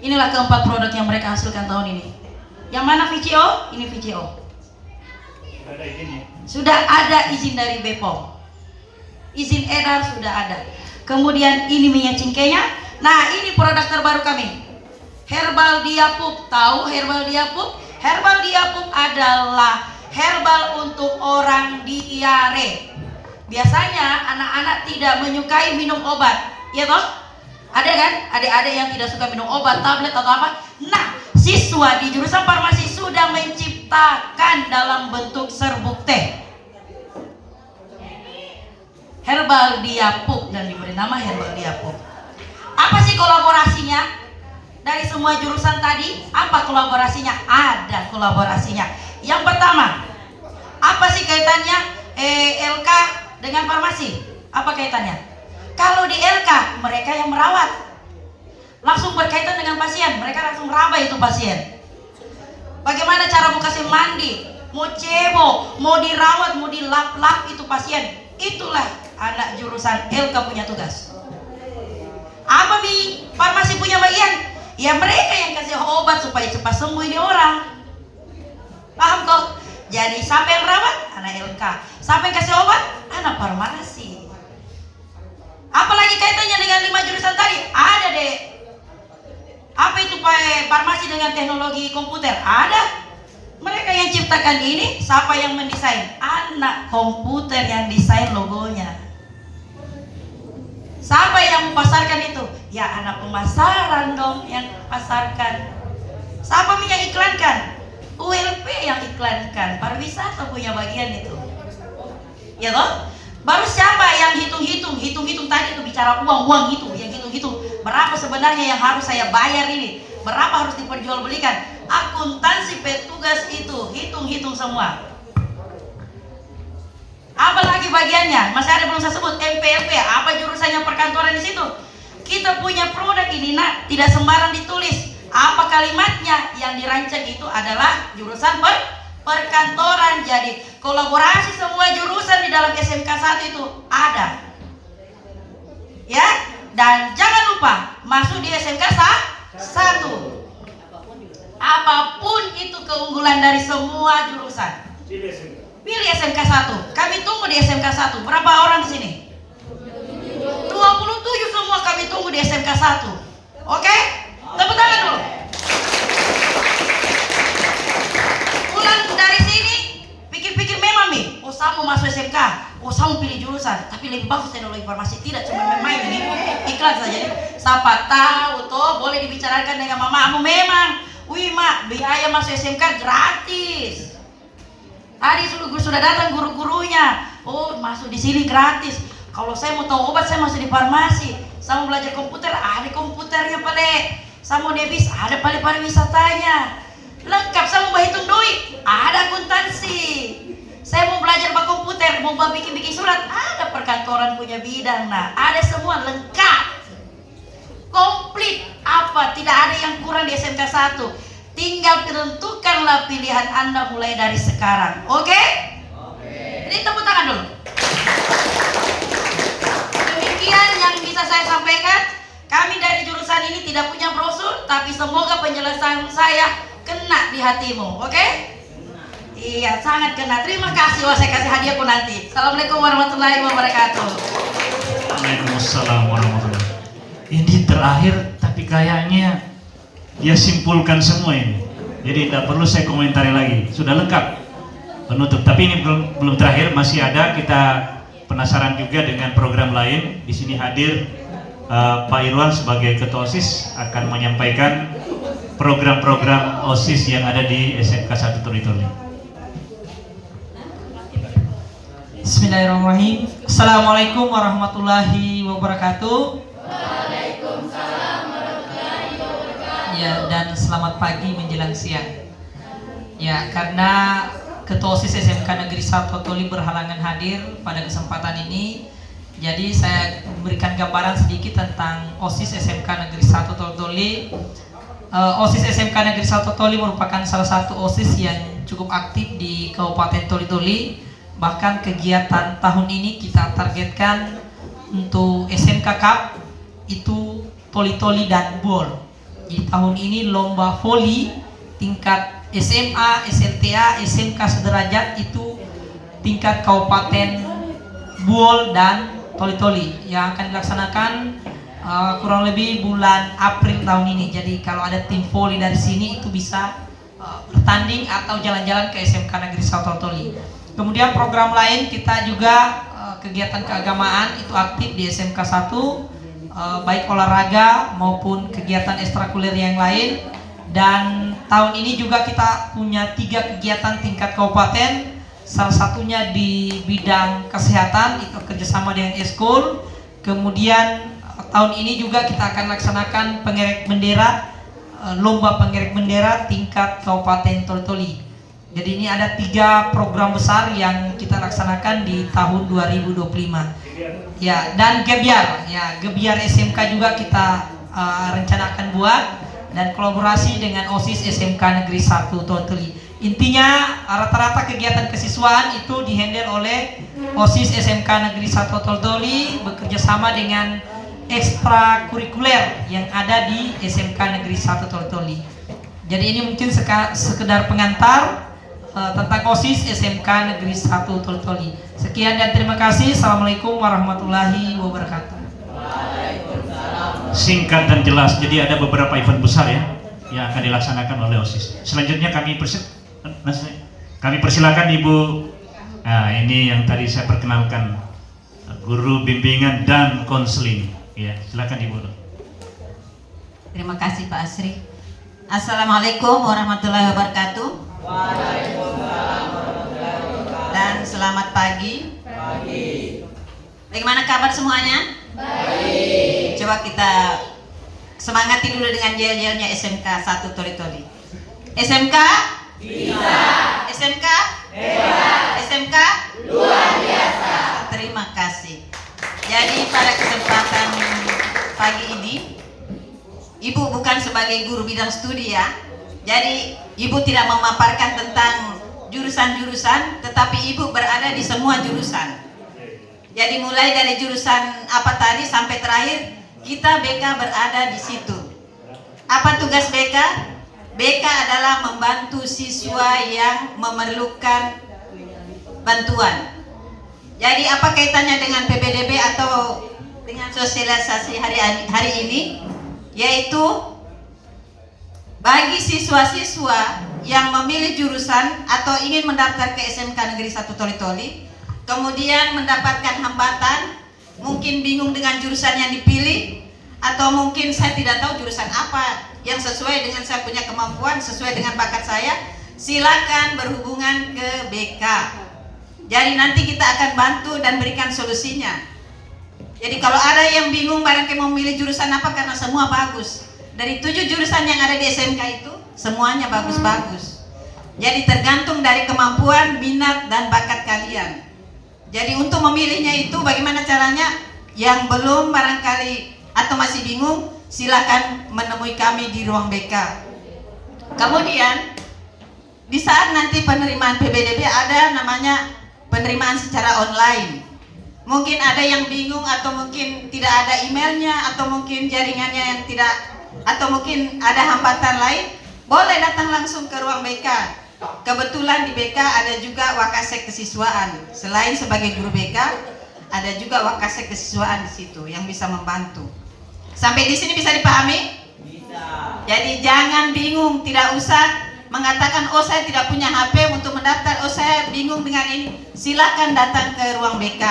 Inilah keempat produk yang mereka hasilkan tahun ini. Yang mana VCO? Ini VCO. Sudah ada izin dari BPOM. Izin edar sudah ada. Kemudian ini minyak cengkehnya. Nah, ini produk terbaru kami. Herbal Diapup. Tahu Herbal Diapup? Herbal Diapup adalah herbal untuk orang diare. Biasanya anak-anak tidak menyukai minum obat, ya toh? Ada kan? Adik-adik yang tidak suka minum obat, tablet atau apa? Nah, siswa di jurusan farmasi sudah menciptakan dalam bentuk serbuk teh. Herbal Diapup dan diberi nama Herbal Diapup. Apa sih kolaborasinya? Dari semua jurusan tadi, apa kolaborasinya? Ada kolaborasinya. Yang pertama, apa sih kaitannya LK dengan farmasi? Apa kaitannya? Kalau di LK mereka yang merawat, langsung berkaitan dengan pasien, mereka langsung meraba itu pasien. Bagaimana cara mau kasih mandi, mau cebo, mau dirawat, mau dilap-lap itu pasien. Itulah anak jurusan LK punya tugas. Apa bi farmasi punya bagian? Ya mereka yang kasih obat supaya cepat sembuh ini orang. Paham kok? Jadi sampai yang rawat anak LK, sampai kasih obat anak farmasi. Apalagi kaitannya dengan 5 jurusan tadi? Ada deh. Apa itu Pak farmasi dengan teknologi komputer? Ada. Mereka yang ciptakan ini, siapa yang mendesain? Anak komputer yang desain logonya. Siapa yang memasarkan itu? Ya anak pemasaran dong yang pasarkan. Siapa yang iklankan? ULP yang iklankan. Pariwisata punya bagian itu. Ya toh? Baru siapa yang hitung-hitung tadi itu bicara uang itu, yang hitung-hitung berapa sebenarnya yang harus saya bayar ini, berapa harus diperjualbelikan. Akuntansi petugas itu hitung-hitung semua. Apalagi bagiannya, masih ada belum saya sebut MPLP, apa jurusannya perkantoran di situ. Kita punya produk ini nak, tidak sembarang ditulis. Apa kalimatnya yang dirancang itu adalah jurusan perkantoran. Jadi kolaborasi semua jurusan di dalam SMK 1 itu ada. Ya, dan jangan lupa masuk di SMK 1. Apapun itu keunggulan dari semua jurusan. Pilih SMK 1. Kami tunggu di SMK 1. Berapa orang di sini? 27 semua kami tunggu di SMK 1. Oke? Tepuk tangan dulu. Pulang dari sini, pikir-pikir memang nih, oh saya mau masuk SMK, oh saya mau pilih jurusan, tapi lebih bagus teknologi informasi, tidak cuma main-main ini, iklan saja. Siapa tahu toh boleh dibicarakan dengan mamamu memang, wih mak, biaya masuk SMK gratis. Tadi sudah datang guru-gurunya, oh masuk di sini gratis. Kalau saya mau tahu obat, saya masuk di farmasi. Saya mau belajar komputer, ada komputernya pale. Saya mau debis, ada pale pariwisatanya. Lengkap. Saya mau hitung duit, ada akuntansi. Saya mau belajar komputer, mau bikin surat, ada perkantoran punya bidang. Nah, ada semua lengkap, komplit. Apa? Tidak ada yang kurang di SMK 1. Tinggal tentukanlah pilihan Anda mulai dari sekarang. Oke? Jadi tepuk tangan dulu. Demikian yang bisa saya sampaikan. Kami dari jurusan ini tidak punya brosur, tapi semoga penjelasan saya kena di hatimu. Oke? Iya, sangat kena. Terima kasih. Wah, saya kasih hadiahku nanti. Assalamualaikum warahmatullahi wabarakatuh. Waalaikumsalam warahmatullahi wabarakatuh. Ini terakhir, tapi kayaknya dia simpulkan semua ini. Jadi tidak perlu saya komentari lagi. Sudah lengkap penutup. Tapi ini belum terakhir, masih ada. Kita penasaran juga dengan program lain. Di sini hadir Pak Irwan sebagai Ketua OSIS akan menyampaikan program-program OSIS yang ada di SMK 1 Toli-Toli. Bismillahirrahmanirrahim. Assalamualaikum warahmatullahi wabarakatuh. Waalaikumsalam warahmatullahi wabarakatuh. Ya, dan selamat pagi menjelang siang. Ya, karena Ketua OSIS SMK Negeri 1 Toli berhalangan hadir pada kesempatan ini, jadi saya memberikan gambaran sedikit tentang OSIS SMK Negeri 1 Toli. OSIS SMK Negeri 1 Toli merupakan salah satu OSIS yang cukup aktif di Kabupaten Toli-Toli. Bahkan kegiatan tahun ini kita targetkan untuk SMK Cup itu Toli-Toli dan BOL. Di tahun ini lomba voli tingkat SMA, SLTA, SMK sederajat itu tingkat Kabupaten BOL dan Toli-Toli yang akan dilaksanakan kurang lebih bulan April tahun ini. Jadi kalau ada tim voli dari sini itu bisa bertanding atau jalan-jalan ke SMK Negeri 1 Toli. Kemudian program lain kita juga kegiatan keagamaan itu aktif di SMK 1, baik olahraga maupun kegiatan ekstrakurikuler yang lain. Dan tahun ini juga kita punya 3 kegiatan tingkat kabupaten. Salah satunya di bidang kesehatan itu kerjasama dengan Eskul. Kemudian tahun ini juga kita akan laksanakan pengerek bendera, lomba pengerek bendera tingkat Kabupaten Toli-Toli. Jadi ini ada 3 program besar yang kita laksanakan di tahun 2025. Ya, dan Gebiar, ya Gebiar SMK juga kita rencanakan buat. dan kolaborasi dengan OSIS SMK Negeri 1 Totoli. Intinya rata-rata kegiatan kesiswaan itu dihandle oleh OSIS SMK Negeri 1 Totoli bekerja sama dengan ekstrakurikuler yang ada di SMK Negeri 1 Totoli. Jadi ini mungkin sekedar pengantar tentang OSIS SMK Negeri 1 Totoli. Sekian dan terima kasih. Assalamualaikum warahmatullahi wabarakatuh. Singkat dan jelas. Jadi ada beberapa event besar ya yang akan dilaksanakan oleh OSIS. Selanjutnya kami persilakan Ibu. Nah, ini yang tadi saya perkenalkan, guru bimbingan dan konseling. Ya, silakan Ibu. Terima kasih Pak Asri. Assalamualaikum warahmatullahi wabarakatuh. Waalaikumsalam warahmatullahi wabarakatuh. Dan selamat pagi. Bagaimana kabar semuanya? Baik. Coba kita semangati dulu dengan yel-yelnya SMK 1 Toli-Toli. SMK? Bisa. SMK? Hebat. SMK? Luar biasa. Terima kasih. Jadi pada kesempatan pagi ini, Ibu bukan sebagai guru bidang studi ya. Jadi Ibu tidak memaparkan tentang jurusan-jurusan, tetapi Ibu berada di semua jurusan. Jadi mulai dari jurusan apa tadi sampai terakhir, kita BK berada di situ. Apa tugas BK? BK adalah membantu siswa yang memerlukan bantuan. Jadi apa kaitannya dengan PPDB atau dengan sosialisasi hari ini? Yaitu bagi siswa-siswa yang memilih jurusan atau ingin mendaftar ke SMK Negeri 1 Toli-Toli, kemudian mendapatkan hambatan, mungkin bingung dengan jurusan yang dipilih, atau mungkin saya tidak tahu jurusan apa yang sesuai dengan saya punya kemampuan, sesuai dengan bakat saya, silakan berhubungan ke BK. Jadi nanti kita akan bantu dan berikan solusinya. Jadi kalau ada yang bingung barangkali mau memilih jurusan apa, karena semua bagus. Dari 7 jurusan yang ada di SMK itu, semuanya bagus-bagus. Jadi tergantung dari kemampuan, minat, dan bakat kalian. Jadi untuk memilihnya itu bagaimana caranya? Yang belum barangkali atau masih bingung, silakan menemui kami di ruang BK. Kemudian di saat nanti penerimaan PPDB ada namanya penerimaan secara online. Mungkin ada yang bingung atau mungkin tidak ada emailnya atau mungkin jaringannya yang tidak, atau mungkin ada hambatan lain, boleh datang langsung ke ruang BK. Kebetulan di BK ada juga Wakasek kesiswaan. Selain sebagai guru BK, ada juga Wakasek kesiswaan di situ yang bisa membantu. Sampai di sini bisa dipahami? Bisa. Jadi jangan bingung, tidak usah mengatakan oh saya tidak punya HP untuk mendaftar, oh saya bingung dengan ini. Silakan datang ke ruang BK.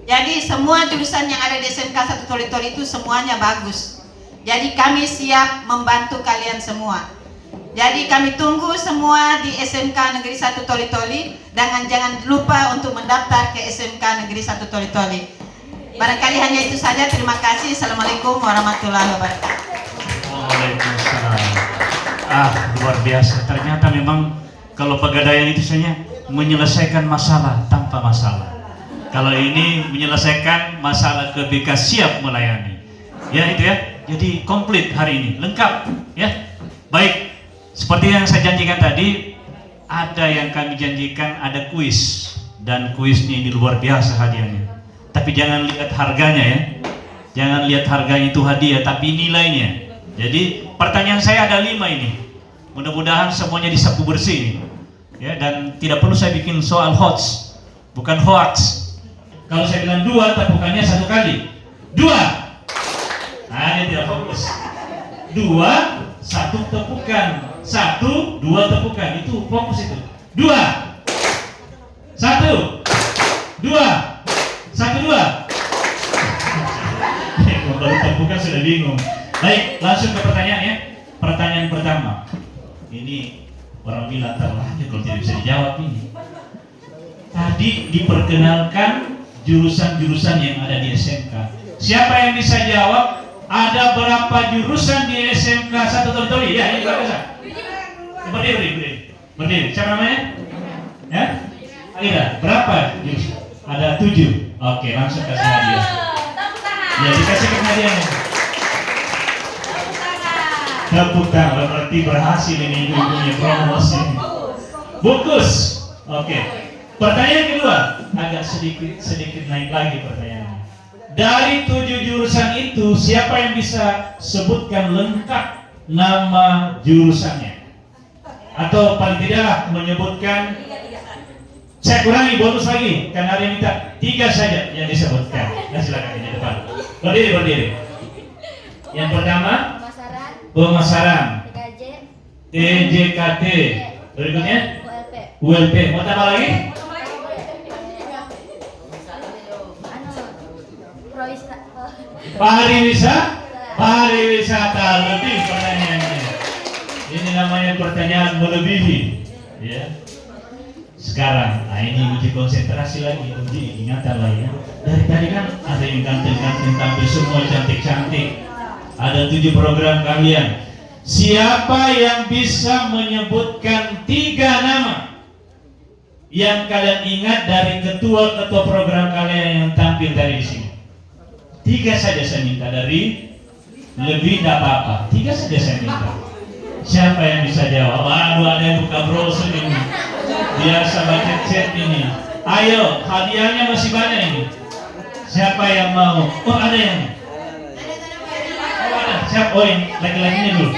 Jadi semua jurusan yang ada di SMK 1 Toli-Toli itu semuanya bagus. Jadi kami siap membantu kalian semua. Jadi kami tunggu semua di SMK Negeri 1 Toli-Toli, dan jangan lupa untuk mendaftar ke SMK Negeri 1 Toli-Toli. Barangkali hanya itu saja. Terima kasih. Assalamualaikum warahmatullahi wabarakatuh. Waalaikumsalam. Luar biasa. Ternyata memang kalau Pegadaian itu sebenarnya menyelesaikan masalah tanpa masalah. Kalau ini menyelesaikan masalah ke BK, siap melayani. Ya itu ya. Jadi komplit hari ini, lengkap ya. Baik. Seperti yang saya janjikan tadi, ada yang kami janjikan, ada kuis, dan kuisnya ini luar biasa hadiahnya. Tapi jangan lihat harganya ya, jangan lihat harganya itu hadiah, tapi nilainya. Jadi pertanyaan saya ada 5 ini, mudah-mudahan semuanya disapu bersih ya, dan tidak perlu saya bikin soal hoax, bukan hoax. Kalau saya bilang 2, tepukannya 1 kali. 2, nah ini tidak fokus. 2, 1 tepukan. 1, 2 tepukan, itu fokus itu. 2, 1, 2, 1, 2. Baru tepukan sudah bingung. Baik, langsung ke pertanyaan ya. Pertanyaan pertama. Ini orang bilang terlanjur kalau tidak bisa dijawab ini. Tadi diperkenalkan jurusan-jurusan yang ada di SMK. Siapa yang bisa jawab? Ada berapa jurusan di SMK 1 Toli-Toli? Ya, ini berapa? Berdiri. Siapa namanya? Ya? Aida. Berapa jurusan? Ada 7. Oke, langsung kasih hadiah. Ya, dikasih hadiahnya. Tepuk tangan, berarti berhasil ini ibu-ibunya promosi. Bungkus. Oke. Pertanyaan kedua, agak sedikit naik lagi pertanyaannya. Dari 7 jurusan itu, siapa yang bisa sebutkan lengkap nama jurusannya? Atau paling tidak menyebutkan, saya kurangi bonus lagi, karena ada yang minta 3 saja yang disebutkan. Nah, silakan di depan. Berdiri. Yang pertama, pemasaran. TJKT. Berikutnya, ULP. Mau tambah lagi? Pariwisata lebih pertanyaannya. Ini namanya pertanyaan melebihi, ya. Sekarang, ini uji konsentrasi lagi, uji ingatan lagi ya. Dari tadi kan ada yang ganteng-ganteng tampil semua cantik-cantik. Ada 7 program kalian. Siapa yang bisa menyebutkan 3 nama yang kalian ingat dari ketua-ketua program kalian yang tampil dari sini? 3 saja saya minta, dari lebih tidak apa-apa. 3 saja saya minta. Siapa yang bisa jawab? Aduh, ada yang buka brosur ini. Biasa baca chat ini. Ayo, hadiahnya masih banyak ini. Siapa yang mau? Oh, ada yang. Oh, ada. Siapa? Oh, yang laki-lakinya dulu.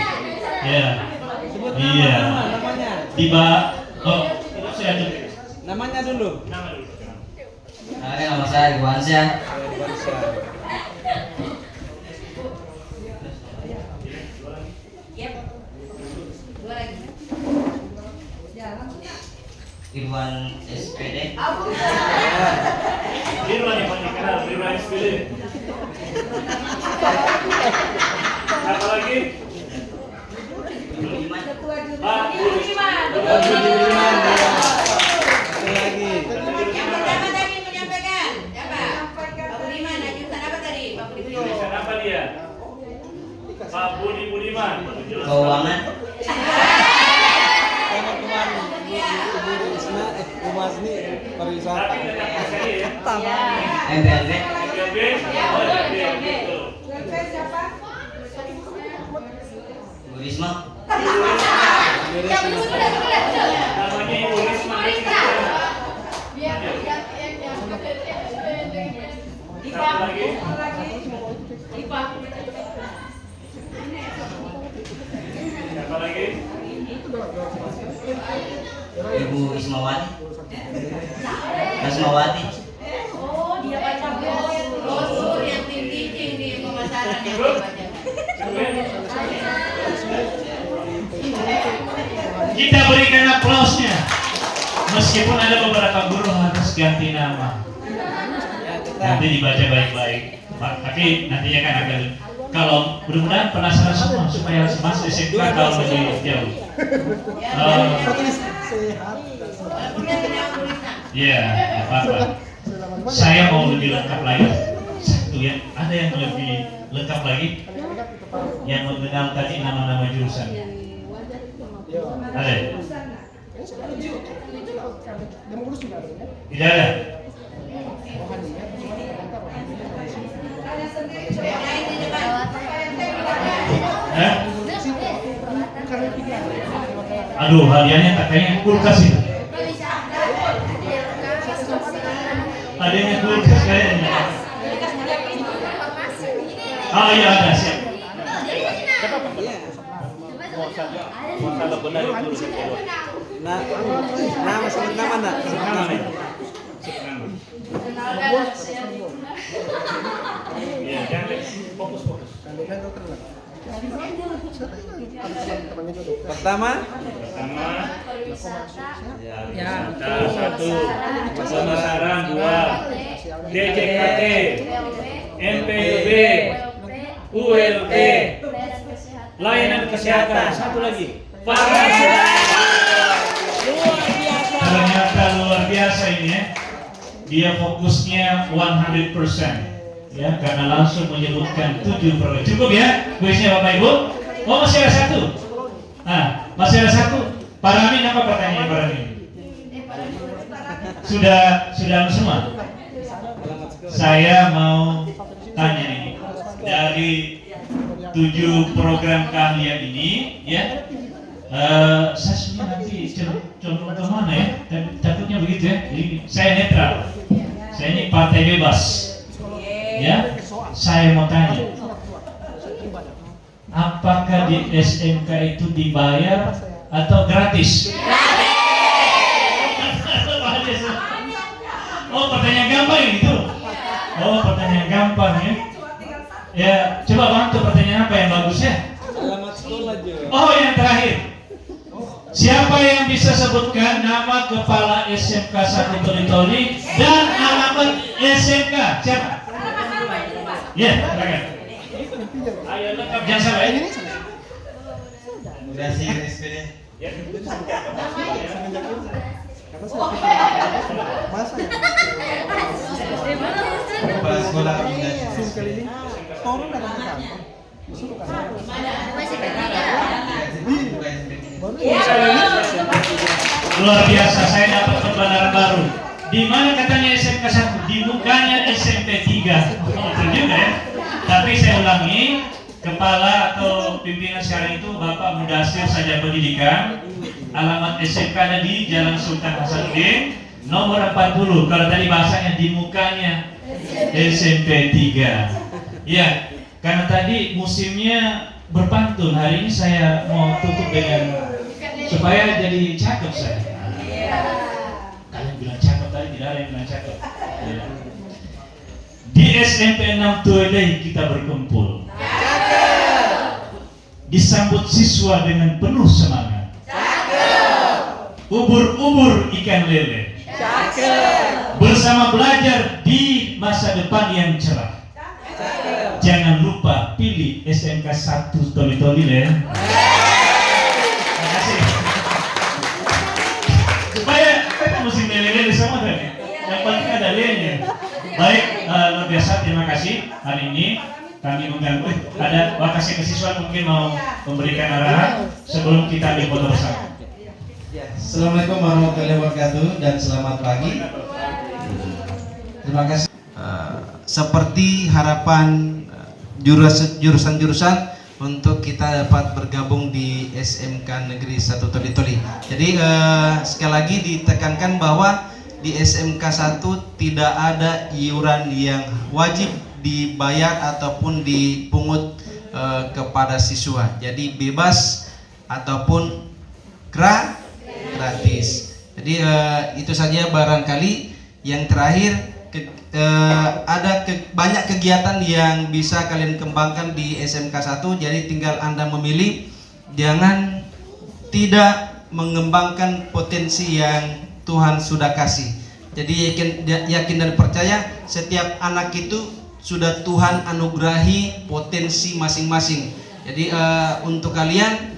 Ya. Iya. Tiba. Oh, saya tulis. Namanya dulu. Nama saya Iwan Syah. Irwan SPD. Irwan yang paling dikenal, Irwan SPD. Siapa lagi? Pak Budiman. Lagi. Yang pertama tadi menyampaikan siapa? Pak Budiman. Jurusan apa tadi? Pak Budiman. Jurusan apa dia? Pak Budiman. Keuangan. Umasni pariwisata. MPLB. Bu Risma. Namanya Ibu Risma. Siapa lagi? Siapa lagi? Ibu Ismawati. Ismawati. Oh, dia baca brosur yang tinggi di pemasaran yang dia baca. Kita berikan aplausnya. Meskipun ada beberapa guru harus ganti nama. Nanti dibaca baik-baik. Tapi nantinya kan akan, kalau mudah-mudahan penasaran semua supaya masuk SMK kalau lebih jauh. Ya, apa-apa. Saya mau lebih lengkap lagi. Satu ya, ada yang lebih lengkap lagi yang mengenal tadi nama-nama jurusan. Ada? Tidak ada. Aduh, hadiahnya katanya kulkas itu. Hadiahnya kulkas kayaknya. Oh iya ada, siap. Benar itu. Nah, sebut nama enggak? Sebut nama. Ya, jangan fokus. Pertama. Ya. Satu. Pemasaran 2. DJKT. MPLB. ULP. Layanan kesehatan. Satu lagi. Ternyata luar biasa ini ya. Dia fokusnya 100%. Ya, karena langsung menyebutkan 7 program. Cukup ya kuisnya Bapak Ibu? Oh, masih ada satu. Masih ada satu. Pak Ramin, apa pertanyaan Pak Ramin? Sudah semua? Saya mau tanya ini. Dari 7 program keahlian ini, ya. Saya sebenarnya nanti condong kemana ya? Takutnya begitu ya. Jadi saya netral. Saya ini partai bebas. Ya. Saya mau tanya, apakah di SMK itu dibayar atau gratis? Oh, pertanyaan gampang gitu. Oh, pertanyaan gampang ya. Ya, coba bantu pertanyaan apa yang bagus ya? Oh, yang terakhir. Siapa yang bisa sebutkan nama kepala SMK 1 Toli-Toli dan alamat SMK? Siapa? Ya, silakan. Ayo lengkap, jangan salah ya. Terima kasih SPD. Ya. Kepala sekolah Luar biasa, saya dapat kebenaran baru. Di mana katanya SMK 1? Di mukanya SMP 3. Oh, itu juga ya. Tapi saya ulangi, kepala atau pimpinan sekarang itu Bapak Mudasir Sarjana Pendidikan. Alamat SMK ada di Jalan Sultan Hasanuddin nomor 40. Kalau tadi bahasanya di mukanya SMP 3. Ya, karena tadi musimnya berpantun. Hari ini saya mau tutup dengan supaya jadi cakep saya. Kalian bilang cakep tadi, tidak ada yang bilang cakep. Ya. Di SMP 6 Tuelei kita berkumpul. Disambut siswa dengan penuh semangat. Ubur-ubur ikan lele. Bersama belajar di masa depan yang cerah. Jangan lupa pilih SMK 1 Toli-Toli ya. Terima kasih. Supaya kita mesti lele-lele semua tadi. Yang penting ada lele-nya. Baik, luar biasa, terima kasih. Hari ini kami mengganggu. Ada wakasih kesiswaan mungkin mau memberikan arahan sebelum kita ambil foto bersama. Assalamualaikum warahmatullahi wabarakatuh dan selamat pagi. Terima kasih. Seperti harapan jurusan-jurusan untuk kita dapat bergabung di SMK Negeri 1 Toli-Toli. Jadi sekali lagi ditekankan bahwa di SMK 1 tidak ada iuran yang wajib dibayar ataupun dipungut kepada siswa. Jadi bebas ataupun gratis. Jadi itu saja barangkali. Yang terakhir ada banyak kegiatan yang bisa kalian kembangkan di SMK 1. Jadi tinggal Anda memilih. Jangan tidak mengembangkan potensi yang Tuhan sudah kasih. Jadi yakin dan percaya setiap anak itu sudah Tuhan anugerahi potensi masing-masing. Jadi untuk kalian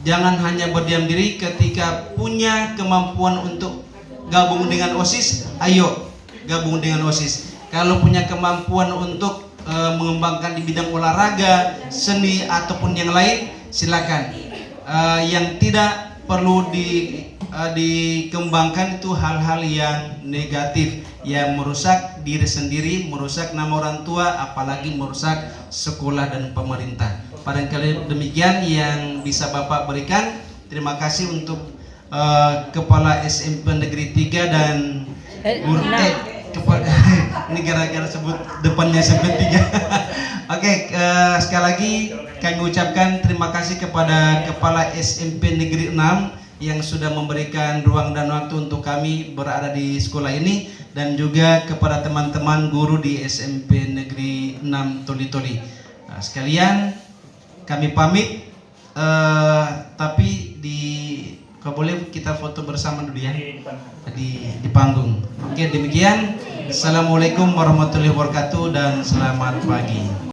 jangan hanya berdiam diri ketika punya kemampuan untuk gabung dengan OSIS, ayo gabung dengan OSIS. Kalau punya kemampuan untuk mengembangkan di bidang olahraga, seni ataupun yang lain, silakan. Yang tidak perlu dikembangkan itu hal-hal yang negatif yang merusak diri sendiri, merusak nama orang tua, apalagi merusak sekolah dan pemerintah. Barangkali demikian yang bisa Bapak berikan. Terima kasih untuk Kepala SMP Negeri 3 dan guru ini gara-gara sebut depannya SMP 3. Oke, sekali lagi kami ucapkan terima kasih kepada Kepala SMP Negeri 6 yang sudah memberikan ruang dan waktu untuk kami berada di sekolah ini, dan juga kepada teman-teman guru di SMP Negeri 6 Toli-Toli. Sekalian kami pamit, tapi kalau boleh kita foto bersama dulu ya di panggung. Oke, demikian. Assalamualaikum warahmatullahi wabarakatuh dan selamat pagi.